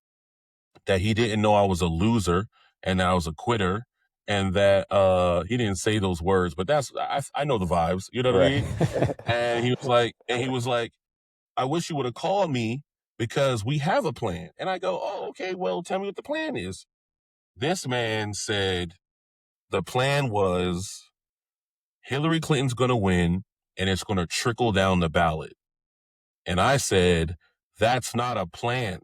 that he didn't know I was a loser and that I was a quitter, and that he didn't say those words, but I know the vibes, you know what I Right. mean? And he was like, "I wish you would have called me because we have a plan." And I go, "Oh, okay, well, tell me what the plan is." This man said the plan was Hillary Clinton's going to win and it's going to trickle down the ballot. And I said, "That's not a plan.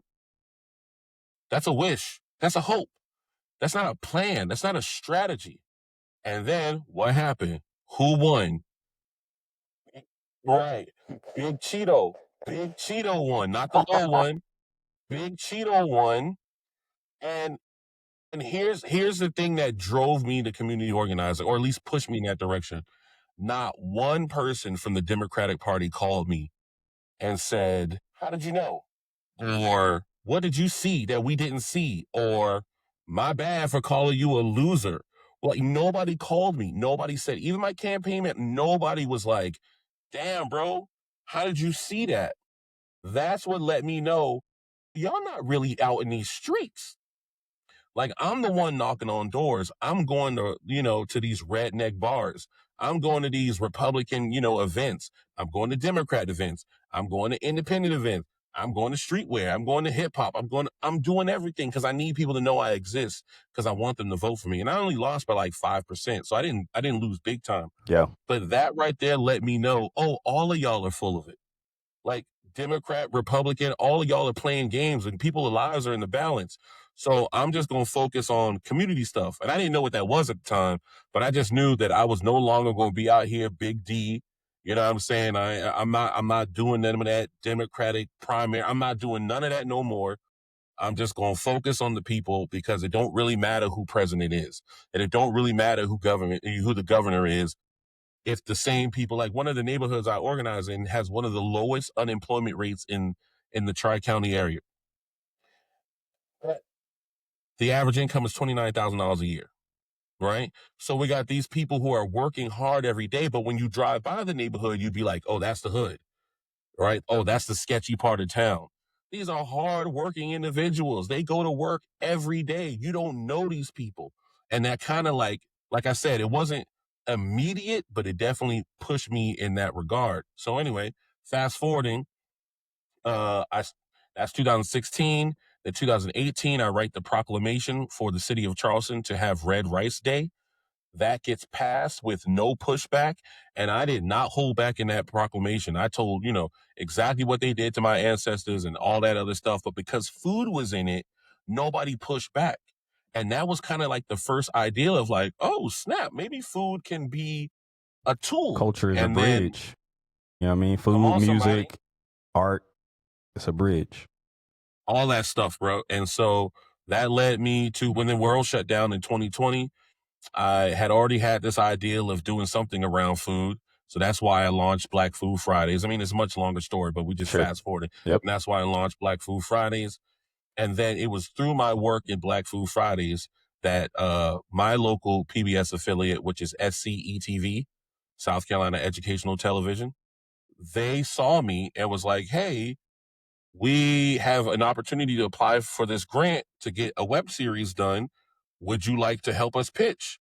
That's a wish. That's a hope. That's not a plan. That's not a strategy." And then what happened? Who won? Right. Big Cheeto. Big Cheeto won, not the low one. Big Cheeto won. And here's the thing that drove me to community organizing, or at least pushed me in that direction. Not one person from the Democratic Party called me and said, "How did you know?" Or "What did you see that we didn't see?" Or "My bad for calling you a loser." Like, nobody called me. Nobody said, even my campaign, nobody was like, "Damn, bro, how did you see that?" That's what let me know y'all not really out in these streets. Like, I'm the one knocking on doors. I'm going to, to these redneck bars. I'm going to these Republican, events. I'm going to Democrat events. I'm going to independent events. I'm going to streetwear. I'm going to hip hop. I'm doing everything because I need people to know I exist because I want them to vote for me. And I only lost by like 5%. So I didn't lose big time. Yeah. But that right there let me know, oh, all of y'all are full of it. Like, Democrat, Republican, all of y'all are playing games and people's lives are in the balance. So I'm just going to focus on community stuff. And I didn't know what that was at the time, but I just knew that I was no longer going to be out here, Big D. You know what I'm saying? I'm not doing none of that Democratic primary. I'm not doing none of that no more. I'm just going to focus on the people because it don't really matter who president is. And it don't really matter who the governor is. If the same people, like one of the neighborhoods I organize in has one of the lowest unemployment rates in the Tri-County area. The average income is $29,000 a year, right? So we got these people who are working hard every day, but when you drive by the neighborhood, you'd be like, oh, that's the hood, right? Oh, that's the sketchy part of town. These are hard-working individuals. They go to work every day. You don't know these people. And that kind of like I said, it wasn't immediate, but it definitely pushed me in that regard. So anyway, fast forwarding, that's 2016. In 2018, I write the proclamation for the city of Charleston to have Red Rice Day. That gets passed with no pushback. And I did not hold back in that proclamation. I told, exactly what they did to my ancestors and all that other stuff. But because food was in it, nobody pushed back. And that was kind of like the first idea of like, oh, snap, maybe food can be a tool. Culture is and a bridge. You know what I mean? Food, music, art, it's a bridge. All that stuff, bro. And so that led me to when the world shut down in 2020. I had already had this idea of doing something around food. So that's why I launched Black Food Fridays. I mean, it's a much longer story, but we just fast forwarded. Yep. And that's why I launched Black Food Fridays. And then it was through my work in Black Food Fridays that my local PBS affiliate, which is SCETV, South Carolina Educational Television, they saw me and was like, hey, we have an opportunity to apply for this grant to get a web series done. Would you like to help us pitch?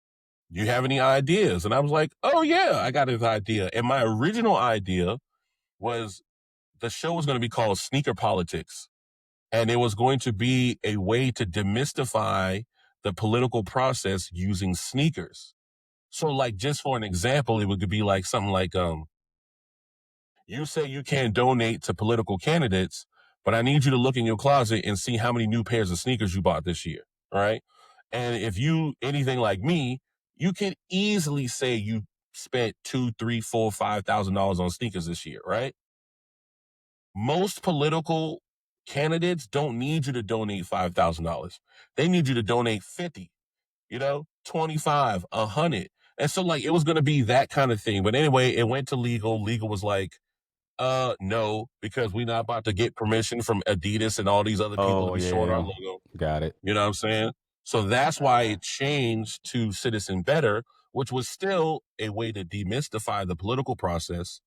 Do you have any ideas? And I was like, oh yeah, I got this idea. And my original idea was the show was going to be called Sneaker Politics. And it was going to be a way to demystify the political process using sneakers. So like, just for an example, it would be like something like, you say you can't donate to political candidates, but I need you to look in your closet and see how many new pairs of sneakers you bought this year, right? And if you anything like me, you can easily say you spent $2,000, $3,000, $4,000, $5,000 on sneakers this year, right? Most political candidates don't need you to donate $5,000. They need you to donate 50, 25, 100. And so like, it was going to be that kind of thing. But anyway, it went to legal. Legal was like, no, because we're not about to get permission from Adidas and all these other people to be showing our logo. Got it. You know what I'm saying? So that's why it changed to Citizen Better, which was still a way to demystify the political process,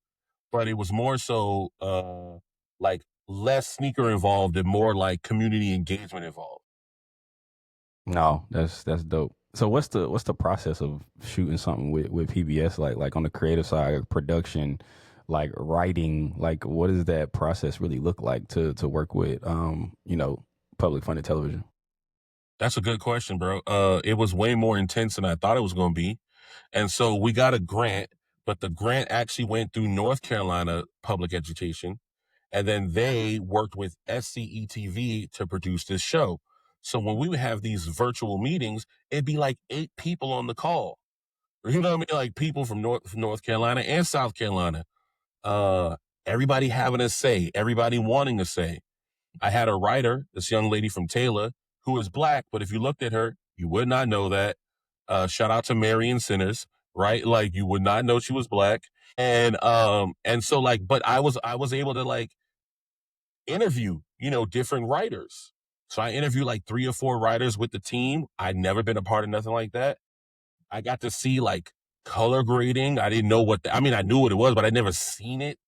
but it was more so like less sneaker involved and more like community engagement involved. No, that's dope. So what's the process of shooting something with PBS, like on the creative side, production, like writing, like what does that process really look like to work with public funded television? That's a good question, bro. It was way more intense than I thought it was going to be. And so we got a grant, but the grant actually went through North Carolina Public Education. And then they worked with SCETV to produce this show. So when we would have these virtual meetings, it'd be like 8 people on the call. You know what I mean? Like people from North Carolina and South Carolina. Everybody having a say, everybody wanting a say. I had a writer, this young lady from Taylor, who is Black, but if you looked at her, you would not know that. Shout out to Marion Sinners, right? Like you would not know she was Black. And so like, but I was able to like interview, different writers. So I interviewed like 3 or 4 writers with the team. I'd never been a part of nothing like that. I got to see like color grading. I didn't know I knew what it was, but I'd never seen it.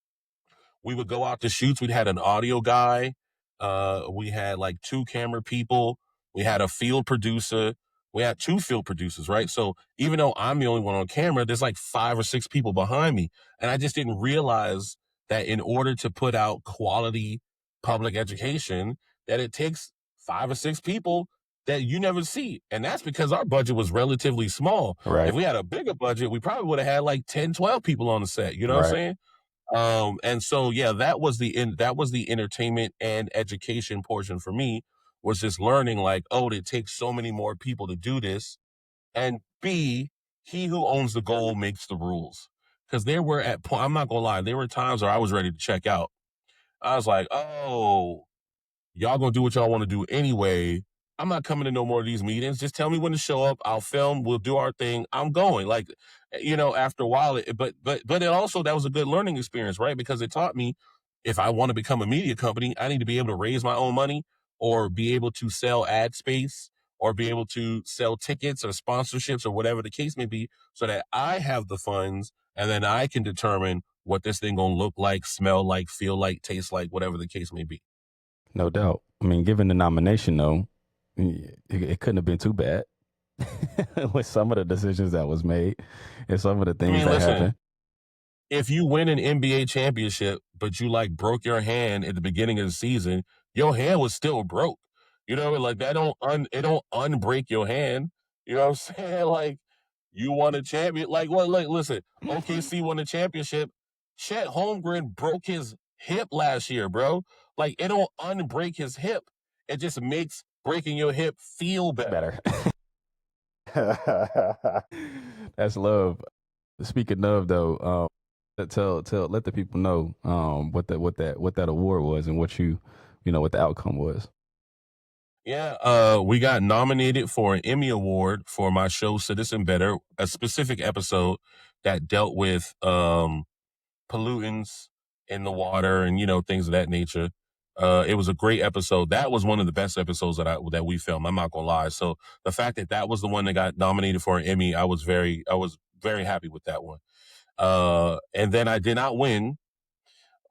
We would go out to shoots. We'd had an audio guy. We had like 2 camera people. We had a field producer. We had 2 field producers, right? So even though I'm the only one on camera, there's like 5 or 6 people behind me. And I just didn't realize that in order to put out quality public education, that it takes 5 or 6 people that you never see. And that's because our budget was relatively small. Right. If we had a bigger budget, we probably would have had like 10, 12 people on the set. You know what I'm Right. saying? And so yeah, that was the entertainment and education portion for me, was just learning like, oh, it takes so many more people to do this. And B, he who owns the goal makes the rules. Because there were I'm not gonna lie, there were times where I was ready to check out. I was like, oh, y'all gonna do what y'all want to do anyway. I'm not coming to no more of these meetings. Just tell me when to show up. I'll film. We'll do our thing. I'm going. Like, after a while, but it also, that was a good learning experience, right? Because it taught me, if I want to become a media company, I need to be able to raise my own money, or be able to sell ad space, or be able to sell tickets or sponsorships or whatever the case may be, so that I have the funds, and then I can determine what this thing gonna look like, smell like, feel like, taste like, whatever the case may be. No doubt. I mean, given the nomination, though, it couldn't have been too bad with some of the decisions that was made and some of the things that Listen, happened. if you win an NBA championship, but you like broke your hand at the beginning of the season, your hand was still broke. Like that it don't unbreak your hand. You know what I'm saying? Like, you won a champion. Like, what? Like, listen, OKC won a championship. Chet Holmgren broke his hip last year, bro. Like, it don't unbreak his hip. It just makes breaking your hip feel better. That's love. Speaking of, though, let the people know what that award was and what what the outcome was. Yeah, we got nominated for an Emmy Award for my show Citizen Better, a specific episode that dealt with pollutants in the water and things of that nature. It was a great episode. That was one of the best episodes that we filmed. I'm not gonna lie. So the fact that was the one that got nominated for an Emmy, I was very happy with that one. And then I did not win,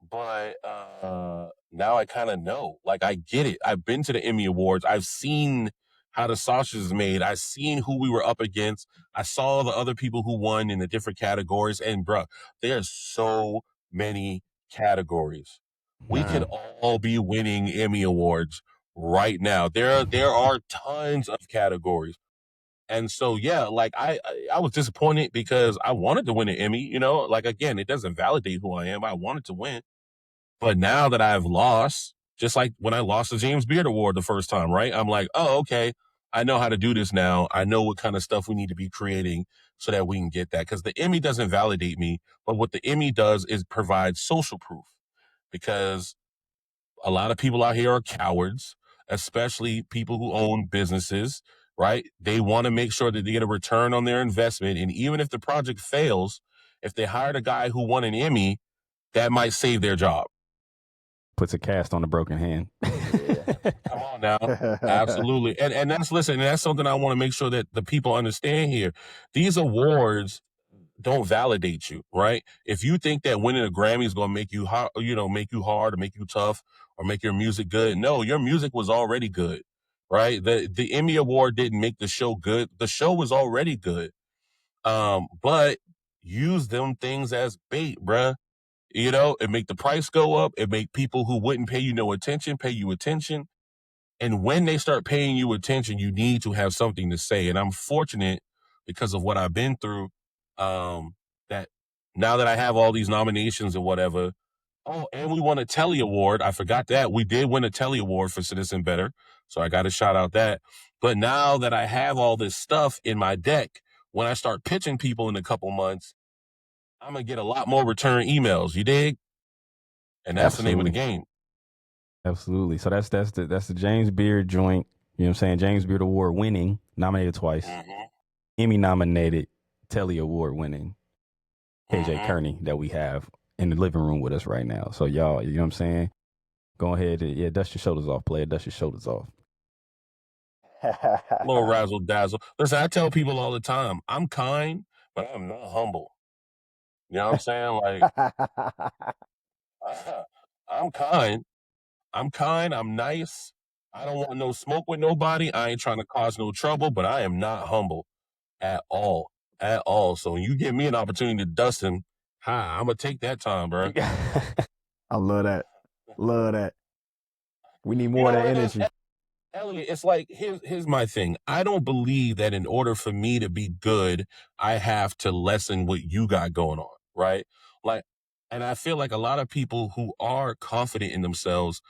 but now I kind of know. Like, I get it. I've been to the Emmy Awards. I've seen how the sausage is made. I've seen who we were up against. I saw the other people who won in the different categories. And bruh, there's so many categories. We could all be winning Emmy Awards right now. There are tons of categories. And so, yeah, like I was disappointed because I wanted to win an Emmy, like, again, it doesn't validate who I am. I wanted to win. But now that I've lost, just like when I lost the James Beard Award the first time, right? I'm like, oh, okay, I know how to do this now. I know what kind of stuff we need to be creating so that we can get that. Because the Emmy doesn't validate me, but what the Emmy does is provide social proof. Because a lot of people out here are cowards, especially people who own businesses, right? They want to make sure that they get a return on their investment. And even if the project fails, if they hired a guy who won an Emmy, that might save their job. Puts a cast on a broken hand. Come on now. Absolutely. And that's something I want to make sure that the people understand here. These awards don't validate you, right? If you think that winning a Grammy is going to make you hard, make you hard or make you tough or make your music good, no, your music was already good, right? The Emmy Award didn't make the show good. The show was already good. But use them things as bait, bruh. It make the price go up. It make people who wouldn't pay you no attention pay you attention. And when they start paying you attention, you need to have something to say. And I'm fortunate, because of what I've been through, that now that I have all these nominations and whatever. Oh, and we won a Telly Award. I forgot that. We did win a Telly Award for Citizen Better. So I got to shout out that. But now that I have all this stuff in my deck, when I start pitching people in a couple months, I'm going to get a lot more return emails. You dig? And that's the name of the game. Absolutely. So that's the James Beard joint. You know what I'm saying? James Beard Award winning, nominated twice. Emmy nominated, Telly Award winning KJ Kearney that we have in the living room with us right now. So y'all, you know what I'm saying? Go ahead and dust your shoulders off, player. Dust your shoulders off. Little razzle dazzle. Listen, I tell people all the time, I'm kind, but I'm not humble. You know what I'm saying? Like, I'm kind, I'm kind, I'm nice. I don't want no smoke with nobody. I ain't trying to cause no trouble, but I am not humble at all. At all. So when you give me an opportunity to dust him, I'm gonna take that time, bro. I love that. Love that. We need You more of know that what it is, energy. Elliot? It's like here's my thing. I don't believe that in order for me to be good, I have to lessen what you got going on, right? Like, and I feel like a lot of people who are confident in themselves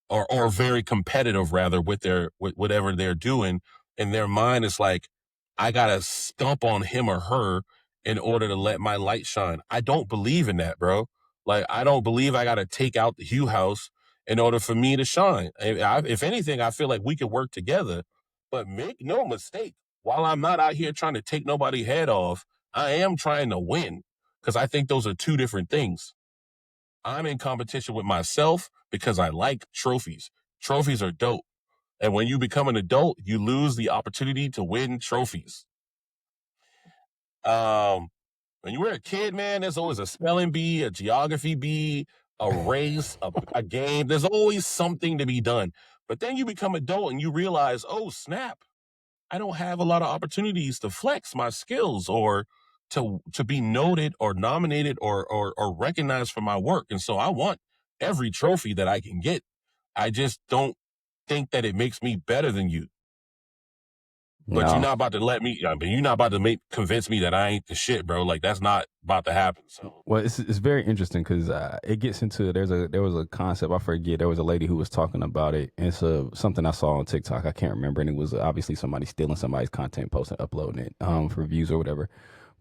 or very competitive rather with whatever they're doing, and their mind is like, I gotta stomp on him or her in order to let my light shine. I don't believe in that, bro. Like, I don't believe I gotta take out the Hugh house in order for me to shine. If anything, I feel like we could work together. But make no mistake, while I'm not out here trying to take nobody's head off, I am trying to win, because I think those are two different things. I'm in competition with myself because I like trophies. Trophies are dope. And when you become an adult, you lose the opportunity to win trophies. When you were a kid, man, there's always a spelling bee, a geography bee, a race, a game. There's always something to be done. But then you become adult and you realize, oh, snap, I don't have a lot of opportunities to flex my skills or to be noted or nominated or recognized for my work. And so I want every trophy that I can get. I just don't think that it makes me better than you. But you're No. not about to you're not about to convince me that I ain't the shit, bro. Like, that's not about to happen. So, Well, it's very interesting because it gets into there was a concept, I forget, there was a lady who was talking about it. And so something I saw on TikTok, I can't remember, and it was obviously somebody stealing somebody's content, posting, uploading it for views or whatever.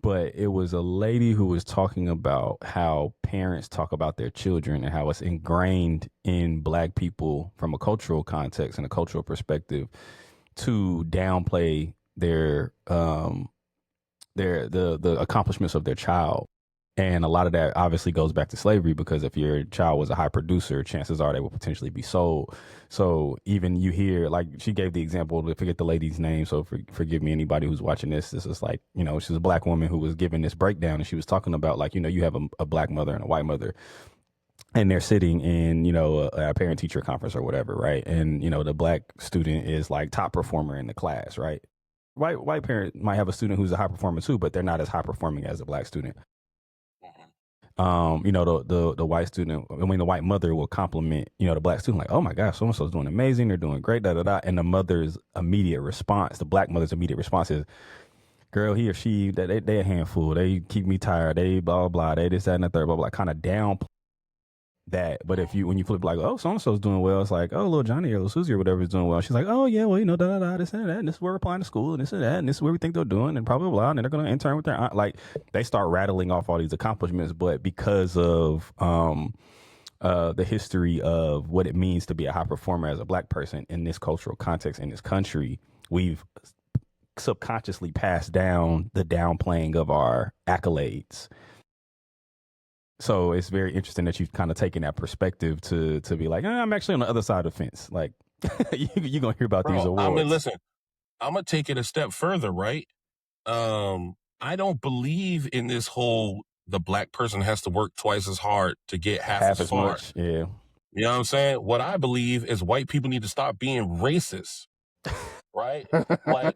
But it was a lady who was talking about how parents talk about their children and how it's ingrained in Black people from a cultural context and a cultural perspective to downplay the accomplishments of their child. And a lot of that obviously goes back to slavery, because if your child was a high producer, chances are they will potentially be sold. So even you hear, like, she gave the example, I forget the lady's name, so forgive me, anybody who's watching this. This is like, she's a Black woman who was giving this breakdown, and she was talking about, like, you have a Black mother and a white mother, and they're sitting in, a parent teacher conference or whatever, right? And, the Black student is like top performer in the class, right? White parent might have a student who's a high performer too, but they're not as high performing as a Black student. The white student, the white mother will compliment, the Black student, like, oh my gosh, so and so's doing amazing, they're doing great, da da da. And the Black mother's immediate response is, girl, he or she, they a handful, they keep me tired, they blah blah, they this, that, and the third, blah blah, kind of downplay that. But when you flip, like, oh, so and so's doing well, it's like, oh, little Johnny or little Susie or whatever is doing well. She's like, oh yeah, well, da da da, this and that, and this is where we're applying to school, and this and that, and this is where we think they're doing, and blah blah, and they're gonna intern with their aunt. Like, they start rattling off all these accomplishments, but because of the history of what it means to be a high performer as a Black person in this cultural context in this country, we've subconsciously passed down the downplaying of our accolades. So it's very interesting that you've kind of taken that perspective to be like, I'm actually on the other side of the fence. Like, you're going to hear about these awards. I mean, listen, I'm going to take it a step further, right? I don't believe in this whole, the Black person has to work twice as hard to get half as far. Much. Yeah. You know what I'm saying? What I believe is white people need to stop being racist, right? Like,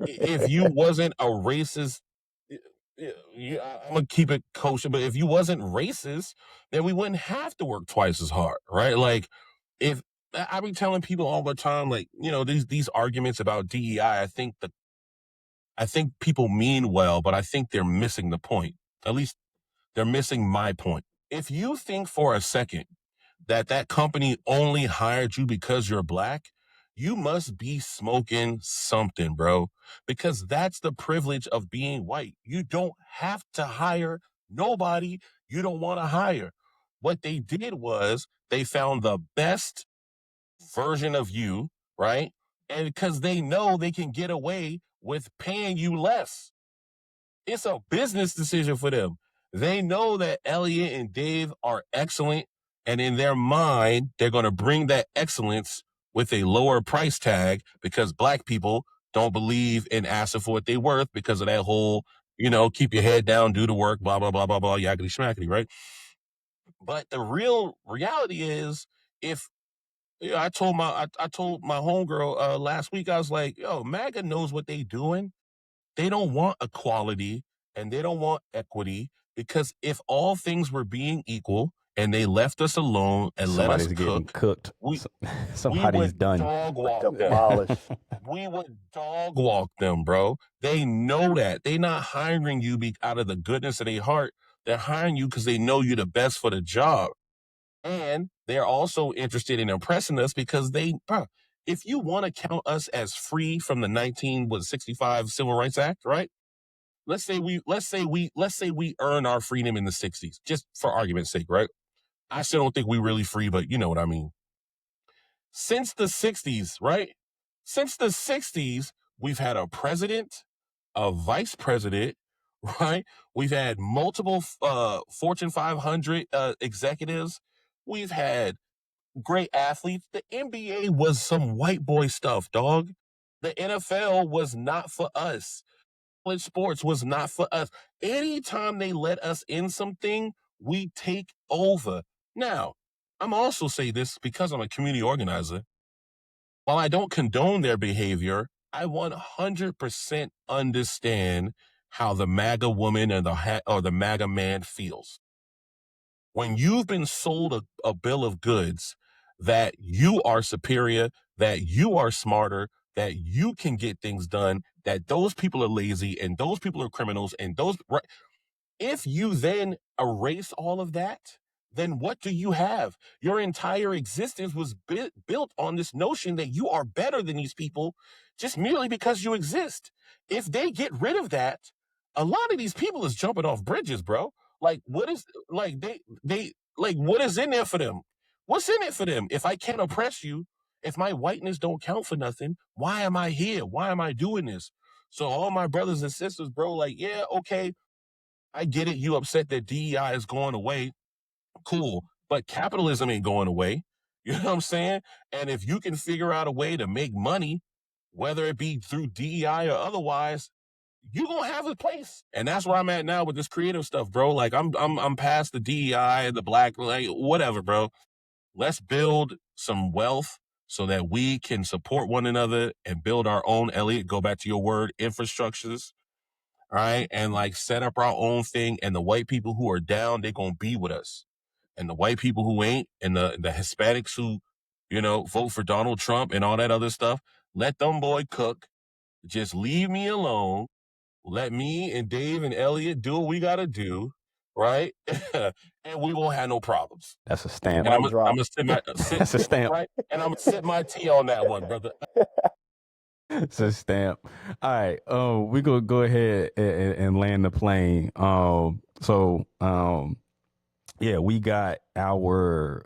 if you wasn't a racist, I'm going to keep it kosher, but if you wasn't racist, then we wouldn't have to work twice as hard, right? Like, if I be telling people all the time, like, these arguments about DEI, I think people mean well, but I think they're missing the point. At least they're missing my point. If you think for a second that company only hired you because you're Black, you must be smoking something, bro, because that's the privilege of being white. You don't have to hire nobody you don't want to hire. What they did was they found the best version of you, right? And because they know they can get away with paying you less. It's a business decision for them. They know that Elliot and Dave are excellent, and in their mind, they're going to bring that excellence with a lower price tag because Black people don't believe in asking for what they're worth because of that whole, keep your head down, do the work, blah, blah, blah, blah, blah, yakety schmackety, right? But the real reality is, if Yeah, I told my homegirl last week. I was like, yo, MAGA knows what they doing. They don't want equality and they don't want equity, because if all things were being equal and they left us alone and let us Somebody's getting cook, cooked. we we Somebody's would done. dog walk them. Demolished. We would dog walk them, bro. They know that. They not hiring you out of the goodness of their heart. They're hiring you because they know you're the best for the job. And they're also interested in impressing us because bro, if you want to count us as free from the 1965 Civil Rights Act, right? Let's say we earn our freedom in the 60s, just for argument's sake, right? I still don't think we're really free, but you know what I mean. Since the 60s, right? Since the 60s, we've had a president, a vice president, right? We've had multiple Fortune 500 executives. We've had great athletes. The NBA was some white boy stuff, dog. The NFL was not for us. College sports was not for us. Anytime they let us in something, we take over. Now, I'm also say this because I'm a community organizer. While I don't condone their behavior, I 100% understand how the MAGA woman or the MAGA man feels. When you've been sold a bill of goods that you are superior, that you are smarter, that you can get things done, that those people are lazy and those people are criminals and if you then erase all of that, then what do you have? Your entire existence was built on this notion that you are better than these people just merely because you exist. If they get rid of that, a lot of these people is jumping off bridges, bro. Like, what is like they like what is in there for them? What's in it for them? If I can't oppress you, if my whiteness don't count for nothing, why am I here? Why am I doing this? So all my brothers and sisters, bro, like, yeah, okay, I get it. You upset that DEI is going away. Cool. But capitalism ain't going away. You know what I'm saying? And if you can figure out a way to make money, whether it be through DEI or otherwise, you gonna have a place. And that's where I'm at now with this creative stuff, bro. Like I'm past the DEI, the black, like whatever, bro. Let's build some wealth so that we can support one another and build our own, Elliot, go back to your word, infrastructures, right? And like set up our own thing. And the white people who are down, they're gonna be with us. And the white people who ain't, and the Hispanics who, vote for Donald Trump and all that other stuff, let them boy cook. Just leave me alone. Let me and Dave and Elliot do what we gotta do, right? And we won't have no problems. That's a stamp. And I'm gonna sit That's a stamp. right, and I'm gonna sip my tea on that one, brother. It's a stamp. All right. We gonna go ahead and land the plane. Yeah, we got our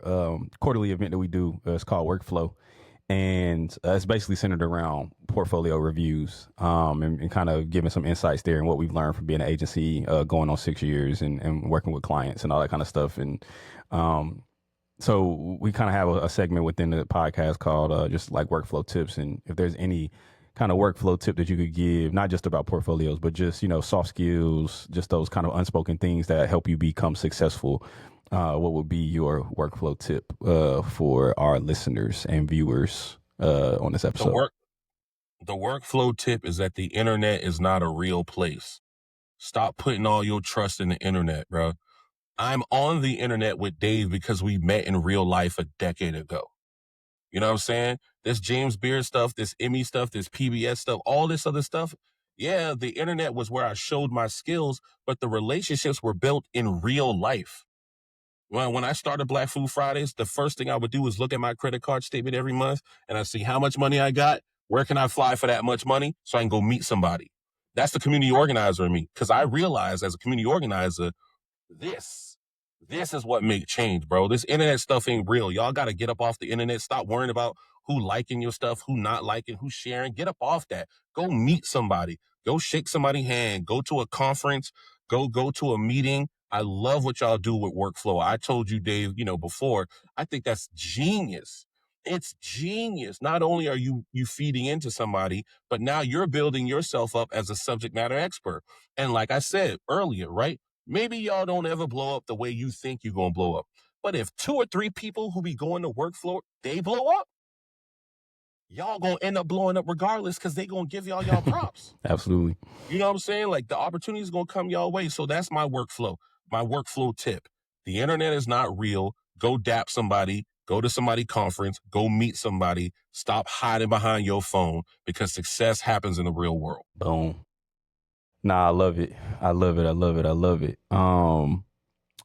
quarterly event that we do. It's called Workflow, and it's basically centered around portfolio reviews, and kind of giving some insights there and what we've learned from being an agency going on 6 years and working with clients and all that kind of stuff. And so we kind of have a segment within the podcast called just like workflow tips. And if there's any kind of workflow tip that you could give, not just about portfolios, but just, soft skills, just those kind of unspoken things that help you become successful, what would be your workflow tip for our listeners and viewers on this episode? The workflow tip is that the internet is not a real place. Stop putting all your trust in the internet, bro. I'm on the internet with Dave because we met in real life a decade ago. You know what I'm saying? This James Beard stuff, this Emmy stuff, this PBS stuff, all this other stuff. Yeah, the internet was where I showed my skills, but the relationships were built in real life. When I started Black Food Fridays, the first thing I would do is look at my credit card statement every month and I see how much money I got. Where can I fly for that much money so I can go meet somebody? That's the community organizer in me, because I realize as a community organizer, this is what make change, bro. This internet stuff ain't real. Y'all got to get up off the internet. Stop worrying about who liking your stuff, who not liking, who's sharing. Get up off that. Go meet somebody. Go shake somebody's hand. Go to a conference. Go to a meeting. I love what y'all do with workflow. I told you, Dave, before, I think that's genius. It's genius. Not only are you feeding into somebody, but now you're building yourself up as a subject matter expert. And like I said earlier, right? Maybe y'all don't ever blow up the way you think you're going to blow up. But if 2 or 3 people who be going to work floor, they blow up, y'all gonna end up blowing up regardless because they gonna give y'all props. Absolutely. You know what I'm saying? Like the opportunity is gonna come y'all way. So that's my workflow. My workflow tip. The internet is not real. Go dap somebody. Go to somebody's conference. Go meet somebody. Stop hiding behind your phone because success happens in the real world. Boom. Nah, I love it. I love it. I love it. I love it.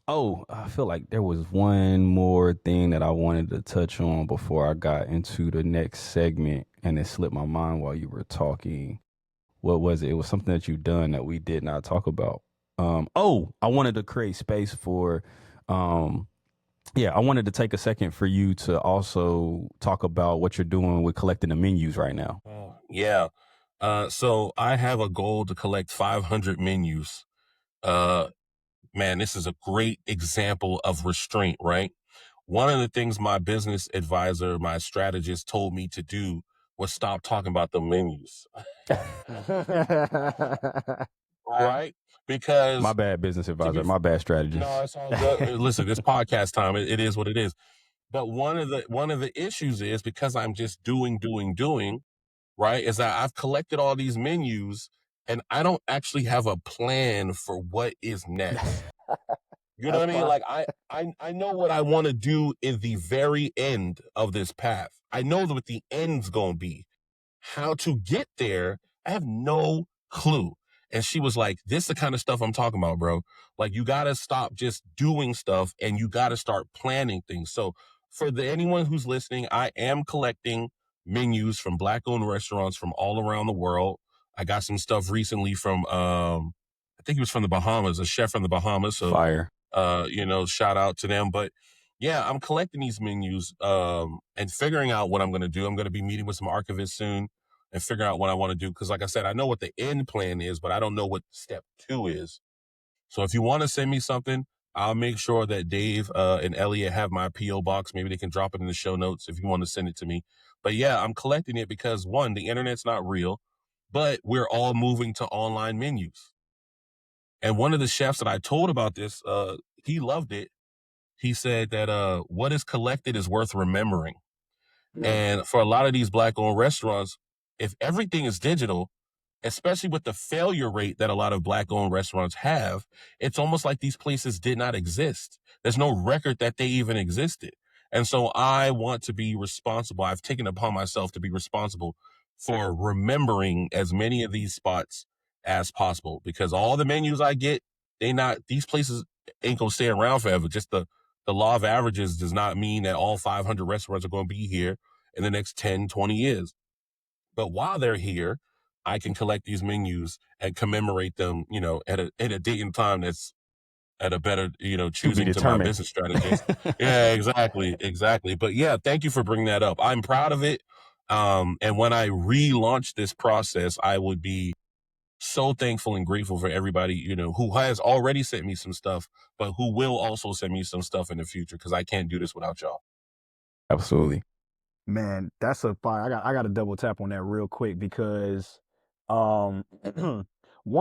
Oh, I feel like there was one more thing that I wanted to touch on before I got into the next segment, and it slipped my mind while you were talking. What was it? It was something that you've done that we did not talk about. I wanted to create space for, I wanted to take a second for you to also talk about what you're doing with collecting the menus right now. Yeah. So I have a goal to collect 500 menus. Man, this is a great example of restraint, right? One of the things my business advisor, my strategist told me to do was stop talking about the menus. Right? Because my bad business advisor, my bad strategist. No, it's all good. Listen, it's podcast time. It is what it is. But one of the issues is because I'm just doing, right? Is that I've collected all these menus and I don't actually have a plan for what is next. You know what I mean? Like I know what I want to do in the very end of this path. I know what the end's gonna be. How to get there, I have no clue. And she was like, this is the kind of stuff I'm talking about, bro. Like, you got to stop just doing stuff and you got to start planning things. So for anyone who's listening, I am collecting menus from Black-owned restaurants from all around the world. I got some stuff recently from, I think he was from the Bahamas, a chef from the Bahamas. So, Fire. Shout out to them. But yeah, I'm collecting these menus and figuring out what I'm going to do. I'm going to be meeting with some archivists soon and figuring out what I want to do. Because like I said, I know what the end plan is, but I don't know what step 2 is. So if you want to send me something, I'll make sure that Dave and Elliot have my P.O. box. Maybe they can drop it in the show notes if you want to send it to me. But yeah, I'm collecting it because, one, the internet's not real, but we're all moving to online menus. And one of the chefs that I told about this, he loved it. He said that what is collected is worth remembering. And for a lot of these Black-owned restaurants, if everything is digital, especially with the failure rate that a lot of Black-owned restaurants have, it's almost like these places did not exist. There's no record that they even existed. And so I want to be responsible. I've taken upon myself to be responsible for remembering as many of these spots as possible, because all the menus I get, these places ain't gonna stay around forever. Just the law of averages does not mean that all 500 restaurants are going to be here in the next 10, 20 years. But while they're here, I can collect these menus and commemorate them, at a date and time that's at a better, choosing to my business strategist. Yeah, exactly. But yeah, thank you for bringing that up. I'm proud of it. And when I relaunch this process, I would be so thankful and grateful for everybody, who has already sent me some stuff, but who will also send me some stuff in the future, because I can't do this without y'all. Absolutely. Man, that's a fire. I got to double tap on that real quick because, one,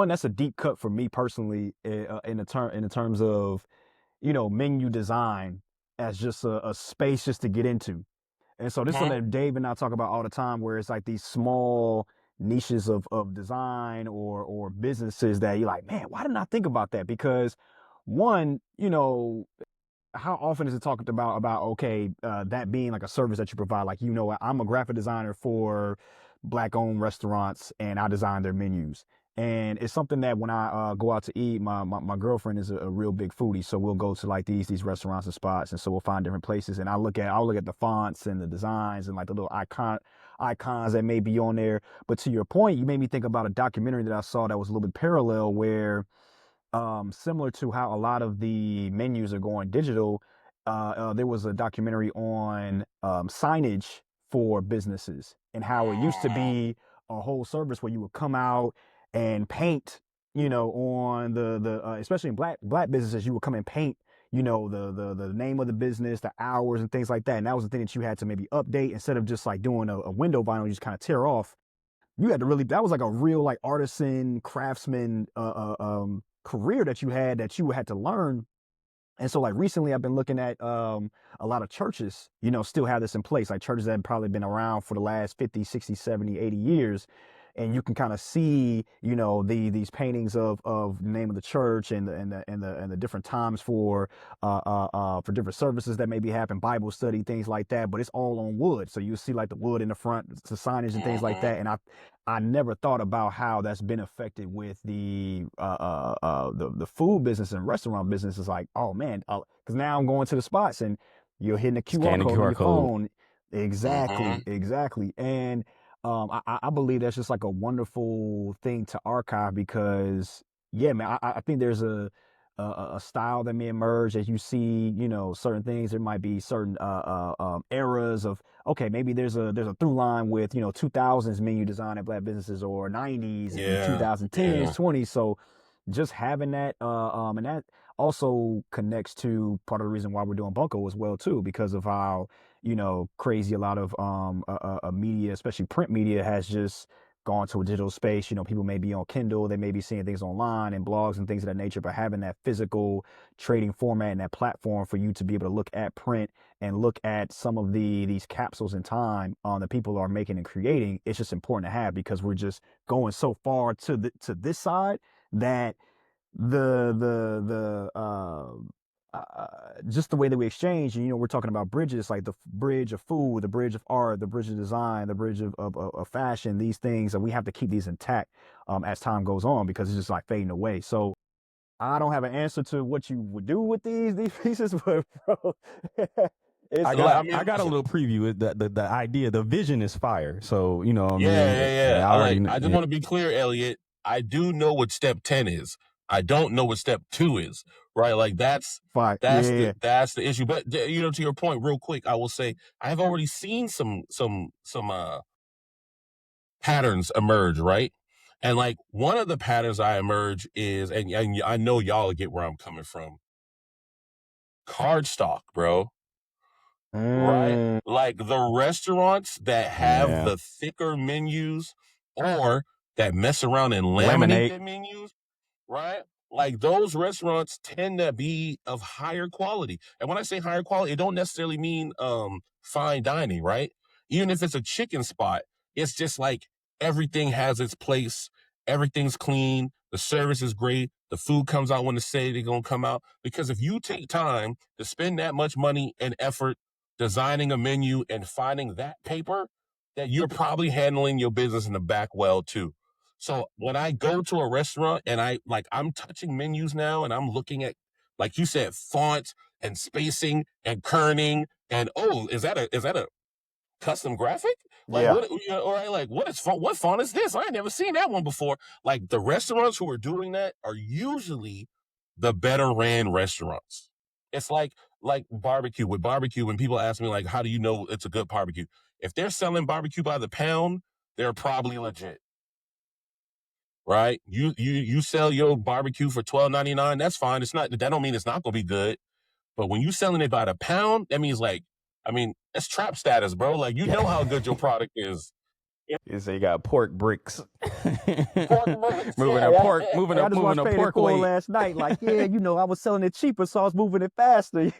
that's a deep cut for me personally in the terms of, menu design as just a space just to get into. And so this is something that Dave and I talk about all the time, where it's like these small niches of design or businesses that you're like, man, why didn't I think about that? Because one, how often is it talked about okay, that being like a service that you provide? Like, I'm a graphic designer for Black-owned restaurants and I design their menus. And it's something that when I go out to eat, my girlfriend is a real big foodie, so we'll go to like these restaurants and spots, and so we'll find different places. And I'll look at the fonts and the designs and like the little icons that may be on there. But to your point, you made me think about a documentary that I saw that was a little bit parallel, where similar to how a lot of the menus are going digital, there was a documentary on signage for businesses and how it used to be a whole service where you would come out and paint, on the especially in black businesses, you would come and paint, the name of the business, the hours and things like that. And that was the thing that you had to maybe update instead of just like doing a window vinyl, you just kind of tear off. You had to really, that was like a real like artisan craftsman career that you had to learn. And so like recently I've been looking at a lot of churches, still have this in place, like churches that have probably been around for the last 50, 60, 70, 80 years. And you can kind of see, these paintings of the name of the church and the different times for different services that maybe happen, Bible study, things like that. But it's all on wood. So you see like the wood in the front, the signage and things like that. And I never thought about how that's been affected with the food business and restaurant business. Is like, oh man, because now I'm going to the spots and you're hitting a QR Scanning code on QR your code. phone. Exactly, exactly. And I believe that's just like a wonderful thing to archive because, yeah, man, I think there's a style that may emerge as you see, certain things. There might be certain eras of, okay, maybe there's a through line with 2000s menu design at black businesses or 90s and Yeah. 2010s, 20s. So just having that and that also connects to part of the reason why we're doing Bunko as well too, because of how crazy a lot of media, especially print media, has just gone to a digital space. People may be on Kindle, they may be seeing things online and blogs and things of that nature, but having that physical trading format and that platform for you to be able to look at print and look at some of these capsules in time that people are making and creating, it's just important to have because we're just going so far to this side that just the way that we exchange, and we're talking about bridges, like the bridge of food, the bridge of art, the bridge of design, the bridge of fashion, these things, and we have to keep these intact as time goes on because it's just like fading away. So I don't have an answer to what you would do with these pieces, but bro, it's I I got mean, I got a little preview. The idea, the vision is fire. So what I yeah, mean, yeah, yeah. I already I just want to be clear, Elliot. I do know what step 10 is. I don't know what step 2 is, right? Like fine. that's Yeah, the issue. But to your point, real quick, I will say I have already seen some patterns emerge, right? And like one of the patterns I emerge is, and I know y'all get where I'm coming from. Card stock, bro. Right? yeah. Like the restaurants that have yeah, the thicker menus or that mess around and laminate laminate. their menus, right? Like those restaurants tend to be of higher quality. And when I say higher quality, it don't necessarily mean fine dining, right? Even if it's a chicken spot, it's just like everything has its place, everything's clean, the service is great, the food comes out when they say they're gonna come out. Because if you take time to spend that much money and effort designing a menu and finding that paper, that you're probably handling your business in the back well too. So when I go to a restaurant and I'm touching menus now and I'm looking at, like you said, fonts and spacing and kerning and is that a custom graphic? Like Yeah. what or like what font is this? I ain't never seen that one before. Like the restaurants who are doing that are usually the better ran restaurants. It's like barbecue. With barbecue, when people ask me like how do you know it's a good barbecue? If they're selling barbecue by the pound, they're probably legit, right? You sell your barbecue for $12.99, that's fine. It's not that don't mean it's not gonna be good. But when you selling it by the pound, that means that's trap status, bro. Like you know how good your product is. You say you got pork bricks. Pork bricks, moving yeah. a pork, Hey, I just moving watched a Paid in pork Full weight. last night. Like, yeah, I was selling it cheaper, so I was moving it faster.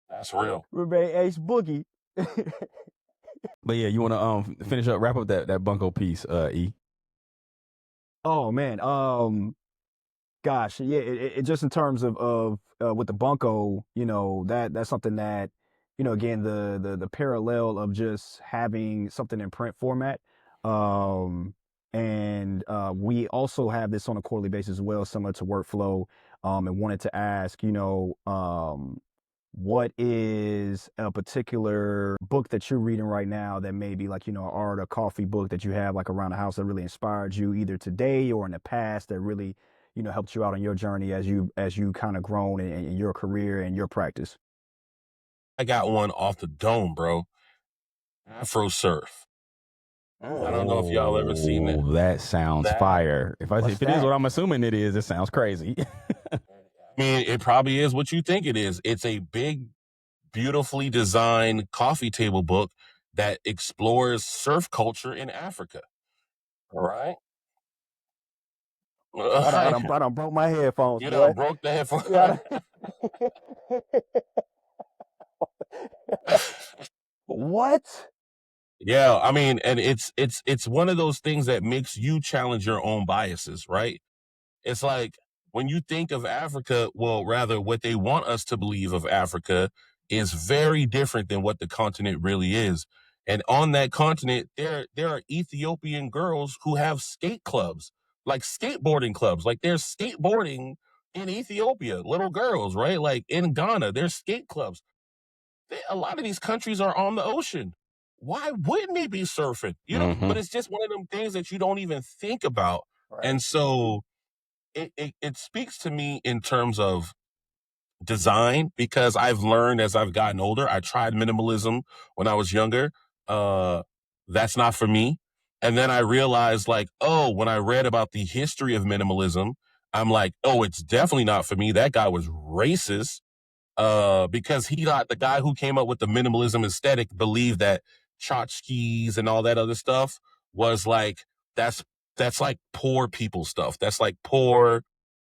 That's real. Remember Ace Boogie? But yeah, you want to finish up, wrap up that Bunko piece, E. Oh man, gosh, yeah. It just in terms of with the Bunko, that's something that, again, the parallel of just having something in print format, um, and we also have this on a quarterly basis as well, similar to workflow, and wanted to ask, what is a particular book that you're reading right now that may be like, art or coffee book that you have like around the house that really inspired you either today or in the past that really, helped you out on your journey as you kind of grown in your career and your practice? I got one off the dome, bro. Afro surf. I don't know if y'all ever seen it. Oh, that sounds That fire. What's If it is that? what I'm assuming it is, it sounds crazy. I mean, it probably is what you think it is. It's a big, beautifully designed coffee table book that explores surf culture in Africa. All right. I done broke my headphones, You boy. done broke the headphone. Yeah, what? Yeah, I mean, and it's one of those things that makes you challenge your own biases, right? It's like when you think of Africa, well, rather what they want us to believe of Africa is very different than what the continent really is. And on that continent, there are Ethiopian girls who have skate clubs, like skateboarding clubs. Like there's skateboarding in Ethiopia, little girls, right? Like in Ghana, there's skate clubs. A lot of these countries are on the ocean. Why wouldn't they be surfing? You know, Mm-hmm. but it's just one of them things that you don't even think about. Right. And so it speaks to me in terms of design because I've learned as I've gotten older. I tried minimalism when I was younger. That's not for me. And then I realized, like, oh, when I read about the history of minimalism, I'm like, oh, it's definitely not for me. That guy was racist because he thought the guy who came up with the minimalism aesthetic believed that tchotchkes and all that other stuff was like, that's like poor people stuff. That's like poor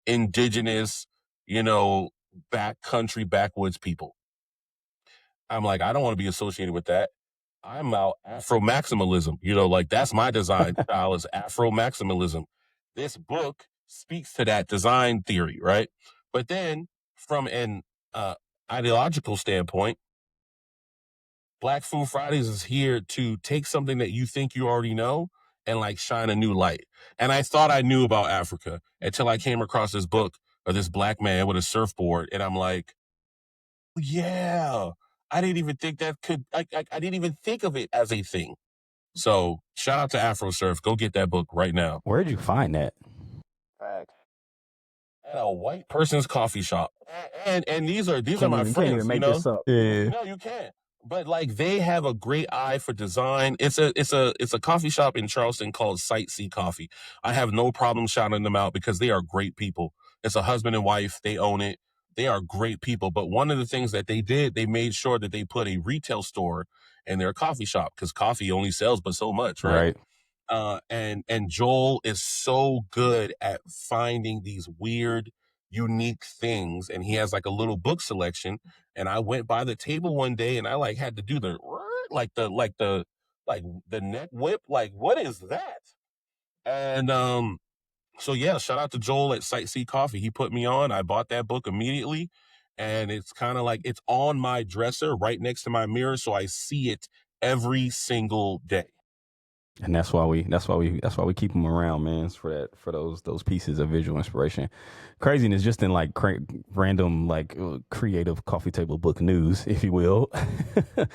indigenous, you know, backcountry, backwoods people. I'm like, I don't want to be associated with that. I'm out Afro maximalism. You know, like that's my design style is Afro maximalism. This book speaks to that design theory, right? But then from an ideological standpoint, Black Food Fridays is here to take something that you think you already know and like shine a new light. And I thought I knew about Africa until I came across this book of this black man with a surfboard. And I'm like, yeah, I didn't even think that could, I didn't even think of it as a thing. So shout out to Afro Surf. Go get that book right now. Where'd you find that? Facts. At a white person's coffee shop. And these are my Can't friends, even make you know? this up. Yeah. No, you can't. But like they have a great eye for design. It's a coffee shop in Charleston called Sight See Coffee. I have no problem shouting them out because they are great people. It's a husband and wife. They own it. They are great people. But one of the things that they did, they made sure that they put a retail store in their coffee shop because coffee only sells but so much, right? And Joel is so good at finding these weird, unique things, and he has like a little book selection. And I went by the table one day, and I like had to do the neck whip. Like, what is that? And so yeah, shout out to Joel at Sight See Coffee. He put me on. I bought that book immediately, and it's kind of like it's on my dresser right next to my mirror, so I see it every single day. And that's why we keep them around, man. It's for those pieces of visual inspiration. Craziness just in like random like creative coffee table book news, if you will. Me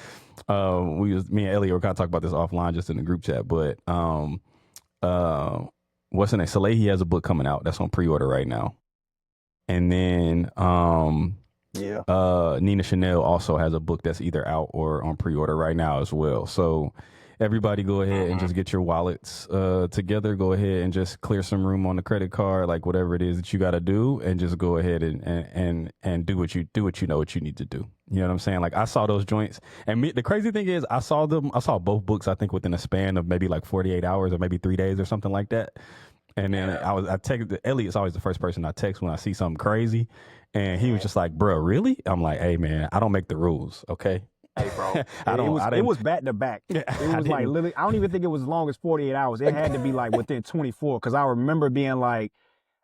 and Elliot were kind of talking about this offline just in the group chat, but what's the name? Salehi has a book coming out that's on pre-order right now, and then Nina Chanel also has a book that's either out or on pre-order right now as well. So everybody go ahead and just get your wallets together. Go ahead and just clear some room on the credit card, like whatever it is that you got to do, and just go ahead and do what you know what you need to do. You know what I'm saying? Like I saw those joints, and the crazy thing is I saw both books I think within a span of maybe like 48 hours or maybe 3 days or something like that. And then I texted Elliot's always the first person I text when I see something crazy, and he was just like, "Bro, really?" I'm like, "Hey man, I don't make the rules, okay?" Hey, bro. It was back to back. It was like literally, I don't even think it was as long as 48 hours. It had to be like within 24 because I remember being like,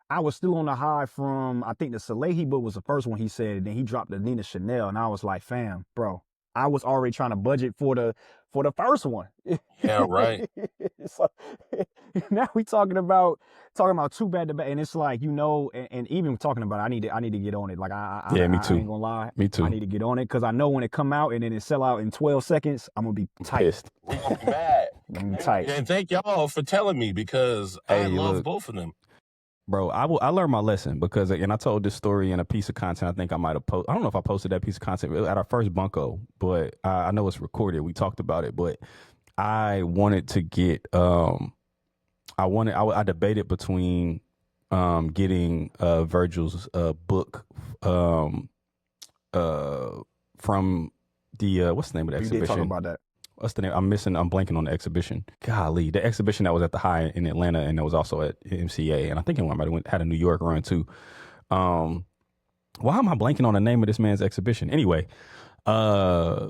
I was still on the high from, I think the Salehi book was the first one he said, and then he dropped the Nina Chanel, and I was like, fam, bro, I was already trying to budget for the first one. Yeah, right. So, now we talking about two back to back, and it's like, you know, and even talking about it, I need to get on it. Like I me too. I ain't gonna lie, Me too. I need to get on it because I know when it come out and then it sell out in 12 seconds, I'm gonna be tight. Pissed. We're gonna be mad. I'm tight. And thank y'all for telling me because I love both of them. Bro, I learned my lesson because, and I told this story in a piece of content. I think I might have posted. I don't know if I posted that piece of content at our first bunko, but I know it's recorded. We talked about it, but I wanted to get. I debated between getting Virgil's book from the what's the name of the exhibition? You did talk about that. what's the name? I'm blanking on the exhibition. Golly, the exhibition that was at the High in Atlanta, and it was also at MCA, and I think it might have had a New York run too. Why am I blanking on the name of this man's exhibition? Anyway, I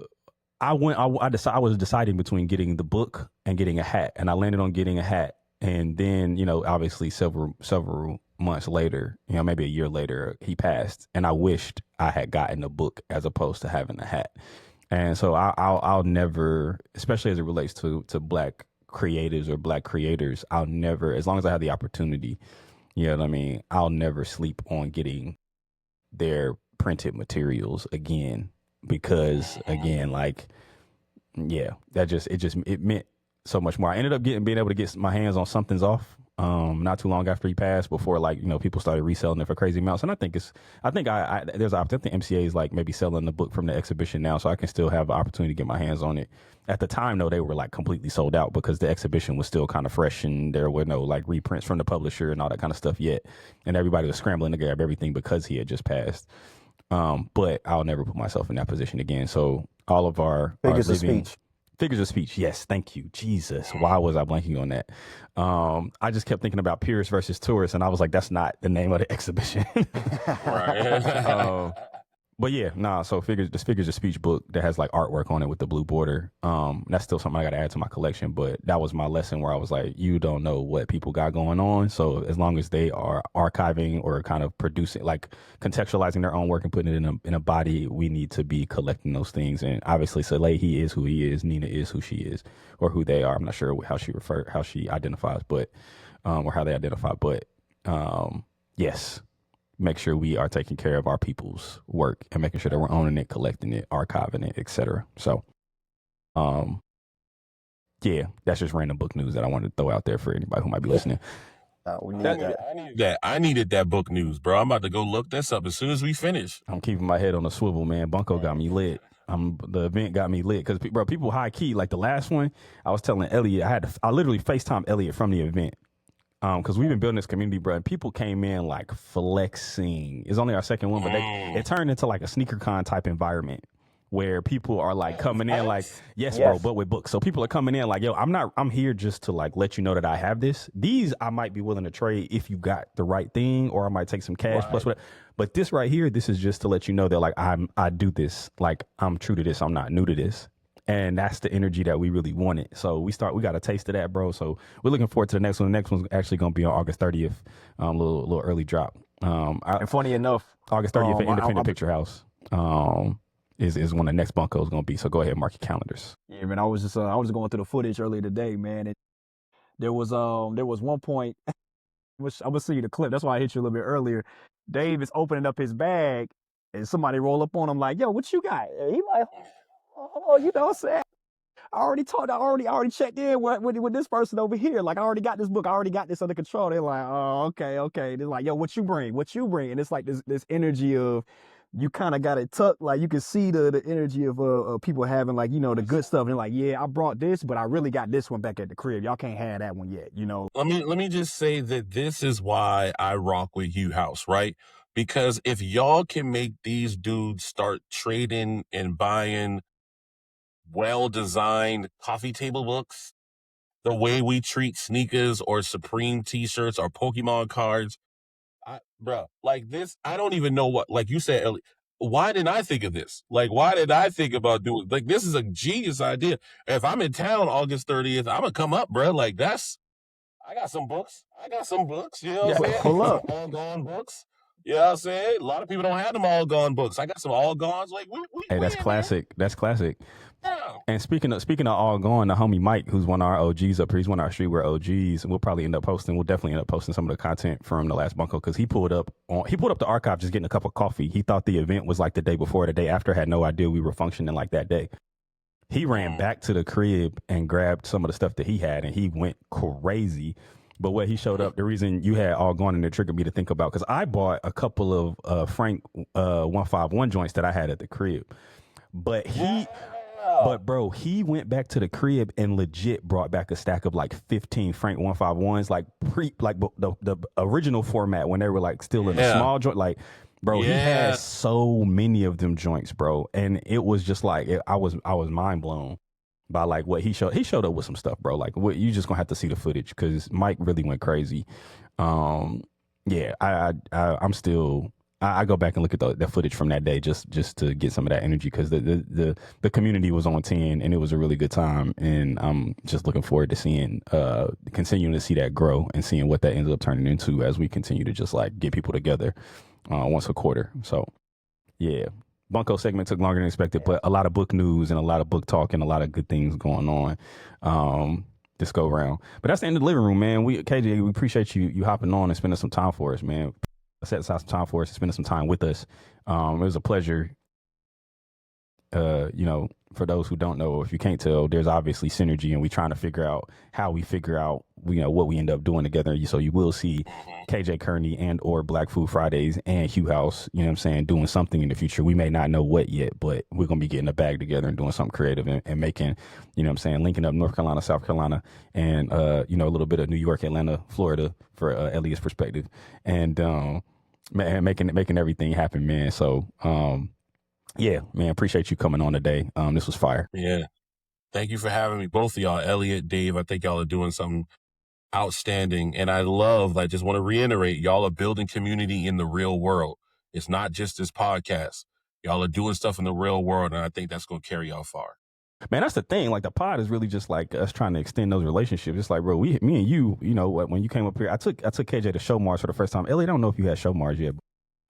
was deciding between getting the book and getting a hat, and I landed on getting a hat. And then, obviously several months later, maybe a year later, he passed, and I wished I had gotten a book as opposed to having a hat. And so I'll never, especially as it relates to Black creatives or Black creators, I'll never, as long as I have the opportunity, you know what I mean, I'll never sleep on getting their printed materials again, because again, like, yeah, it meant so much more. I ended up being able to get my hands on Something's Off not too long after he passed, before people started reselling it for crazy amounts. And I think I think MCA is like maybe selling the book from the exhibition now, so I can still have the opportunity to get my hands on it. At the time though, they were like completely sold out because the exhibition was still kind of fresh and there were no like reprints from the publisher and all that kind of stuff yet, and everybody was scrambling to grab everything because he had just passed. But I'll never put myself in that position again. So all of our figures of speech. Figures of speech. Yes. Thank you. Jesus. Why was I blanking on that? I just kept thinking about Purists versus Tourists, and I was like, that's not the name of the exhibition. Right. But yeah, so this figures of speech book that has like artwork on it with the blue border. That's still something I got to add to my collection, but that was my lesson where I was like, you don't know what people got going on. So as long as they are archiving or kind of producing, like contextualizing their own work and putting it in a body, we need to be collecting those things. And obviously Soleil, he is who he is. Nina is who she is, or who they are. I'm not sure how she identifies, but, or how they identify, but, yes. Make sure we are taking care of our people's work and making sure that we're owning it, collecting it, archiving it, etc. So, yeah, that's just random book news that I wanted to throw out there for anybody who might be listening. We need that. I needed that book news, bro. I'm about to go look this up as soon as we finish. I'm keeping my head on a swivel, man. Bunko got me lit. The event got me lit because, bro, people high key, like the last one, I was telling Elliot, I literally FaceTime Elliot from the event. Because we've been building this community, bro, and people came in like flexing. It's only our second one, but it turned into like a sneaker con type environment where people are like coming in like, yes, bro, but with books. So people are coming in like, yo, I'm here just to like let you know that I have this. These I might be willing to trade if you got the right thing, or I might take some cash plus whatever. But this right here, this is just to let you know that like I do this. Like I'm true to this. I'm not new to this. And that's the energy that we really wanted. So we got a taste of that, bro. So we're looking forward to the next one. The next one's actually going to be on August 30th. Little early drop. And funny enough, August 30th at Independent Picture House is when the next bunko is going to be. So go ahead and mark your calendars. Yeah, man. I was going through the footage earlier today, man. And there was one point. I'm gonna see you the clip. That's why I hit you a little bit earlier. Dave is opening up his bag, and somebody roll up on him like, "Yo, what you got?" And he like, "Oh, you know what I'm saying? I already checked in with this person over here. Like, I already got this book. I already got this under control." They're like, "Oh, okay." They're like, "Yo, what you bring? And it's like this energy of, you kind of got it tucked. Like, you can see the energy of people having, like, the good stuff. And they're like, "Yeah, I brought this, but I really got this one back at the crib. Y'all can't have that one yet, Let me just say that this is why I rock with Hugh House, right? Because if y'all can make these dudes start trading and buying well-designed coffee table books the way we treat sneakers or Supreme t-shirts or Pokemon cards, bro, like this, I don't even know what, like you said, Ellie, why didn't I think of this? Like, why did I think about doing, like, this is a genius idea. If I'm in town August 30th, I'm gonna come up, bro. Like, I got some books. You know what I'm saying? Pull up. All gone books. You know what I'm saying? A lot of people don't have them all gone books. I got some all gones. Like, hey, that's classic. Man. That's classic. Yeah. And speaking of all gone, the homie Mike, who's one of our OGs up here, he's one of our streetwear OGs, and we'll definitely end up posting some of the content from the last bunko, because he pulled up the archive just getting a cup of coffee. He thought the event was like the day before, the day after, had no idea we were functioning like that day. He ran back to the crib and grabbed some of the stuff that he had, and he went crazy. But what he showed up, the reason you had all gone, and it triggered me to think about, because I bought a couple of Frank 151 joints that I had at the crib. But bro, he went back to the crib and legit brought back a stack of like 15 Frank 151s, like the original format when they were like still in a small joint. Like, bro, he had so many of them joints, bro, and it was just like I was mind blown. by like what he showed. He showed up with some stuff, bro. Like what you just gonna have to see the footage because Mike really went crazy. Yeah, I'm still. I go back and look at the footage from that day just to get some of that energy because the community was on 10 and it was a really good time, and I'm just looking forward to seeing continuing to see that grow and seeing what that ends up turning into as we continue to just like get people together once a quarter. So yeah, Bunko segment took longer than expected, but a lot of book news and a lot of book talk and a lot of good things going on this go round. But that's the end of the living room, man. KJ, we appreciate you hopping on and spending some time for us, man. Set aside some time for us and spending some time with us. It was a pleasure. For those who don't know, if you can't tell, there's obviously synergy, and we trying to figure out how we figure out, what we end up doing together. So you will see KJ Kearney and or Black Food Fridays and Hugh House, doing something in the future. We may not know what yet, but we're going to be getting a bag together and doing something creative and making, linking up North Carolina, South Carolina, and, a little bit of New York, Atlanta, Florida for Elliot's perspective, and making everything happen, man. So, yeah, man, appreciate you coming on today. This was fire. Yeah. Thank you for having me. Both of y'all, Elliot, Dave, I think y'all are doing something outstanding. And I just want to reiterate, y'all are building community in the real world. It's not just this podcast. Y'all are doing stuff in the real world, and I think that's going to carry y'all far. Man, that's the thing. Like the pod is really just like us trying to extend those relationships. It's like, bro, me and you, when you came up here, I took KJ to Show Mars for the first time. Elliot, I don't know if you had Show Mars yet.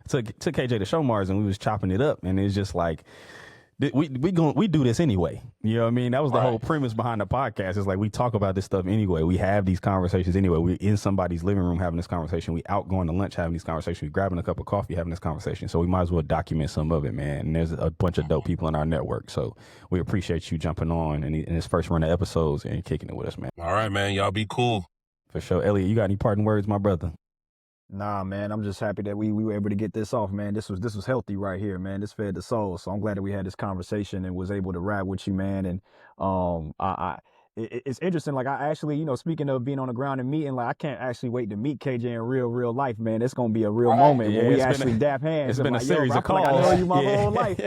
Took KJ to Show Mars and we was chopping it up, and it's just like we do this anyway. You know what I mean? That was the whole premise behind the podcast. It's like we talk about this stuff anyway. We have these conversations anyway. We're in somebody's living room having this conversation. We out going to lunch having these conversations. We grabbing a cup of coffee having this conversation. So we might as well document some of it, man. And there's a bunch of dope people in our network. So we appreciate you jumping on in this first run of episodes and kicking it with us, man. All right, man. Y'all be cool. For sure. Elliot, you got any parting words, my brother? Nah, man, I'm just happy that we were able to get this off, man. This was healthy right here, man. This fed the soul. So I'm glad that we had this conversation and was able to ride with you, man. And it's interesting. Like I actually, speaking of being on the ground and meeting, like I can't actually wait to meet KJ in real life, man. It's gonna be a real moment when we actually dap hands. It's been a series of calls. Like I know you my whole life.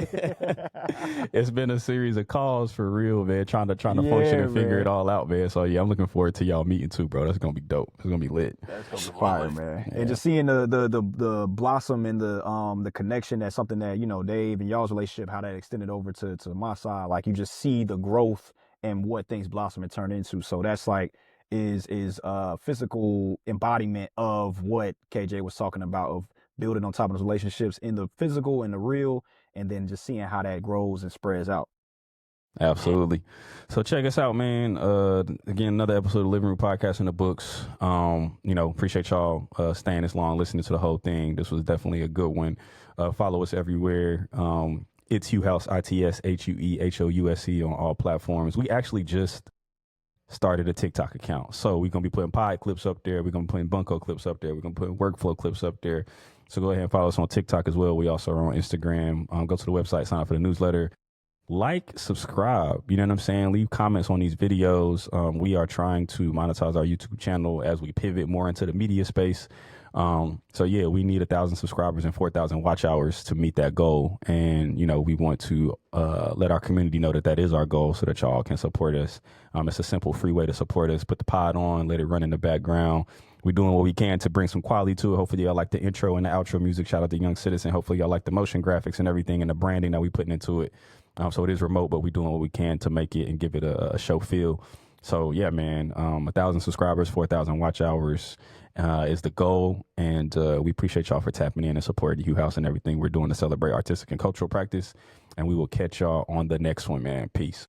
It's been a series of calls for real, man. Trying to function and figure it all out, man. So yeah, I'm looking forward to y'all meeting too, bro. That's gonna be dope. It's gonna be lit. That's gonna be fire, man. Yeah. And just seeing the blossom and the connection, that's something that Dave and y'all's relationship, how that extended over to my side. Like you just see the growth and what things blossom and turn into. So that's like is physical embodiment of what KJ was talking about, of building on top of those relationships in the physical and the real, and then just seeing how that grows and spreads out. Absolutely. So check us out, man. Again, another episode of Living Room Podcast in the books. Appreciate y'all staying this long, listening to the whole thing. This was definitely a good one. Follow us everywhere. It's Hugh House, ITSHUEHOUSE on all platforms. We actually just started a TikTok account. So we're going to be putting pod clips up there. We're going to be putting Bunko clips up there. We're going to put workflow clips up there. So go ahead and follow us on TikTok as well. We also are on Instagram. Go to the website, sign up for the newsletter. Like, subscribe, you know what I'm saying? Leave comments on these videos. We are trying to monetize our YouTube channel as we pivot more into the media space. So yeah, we need 1,000 subscribers and 4,000 watch hours to meet that goal. And, we want to let our community know that is our goal so that y'all can support us. It's a simple, free way to support us. Put the pod on, let it run in the background. We're doing what we can to bring some quality to it. Hopefully y'all like the intro and the outro music. Shout out to Young Citizen. Hopefully y'all like the motion graphics and everything and the branding that we putting into it. So it is remote, but we're doing what we can to make it and give it a show feel. So yeah, man, 1,000 subscribers, 4,000 watch hours is the goal. And we appreciate y'all for tapping in and supporting Hugh House and everything we're doing to celebrate artistic and cultural practice. And we will catch y'all on the next one, man. Peace.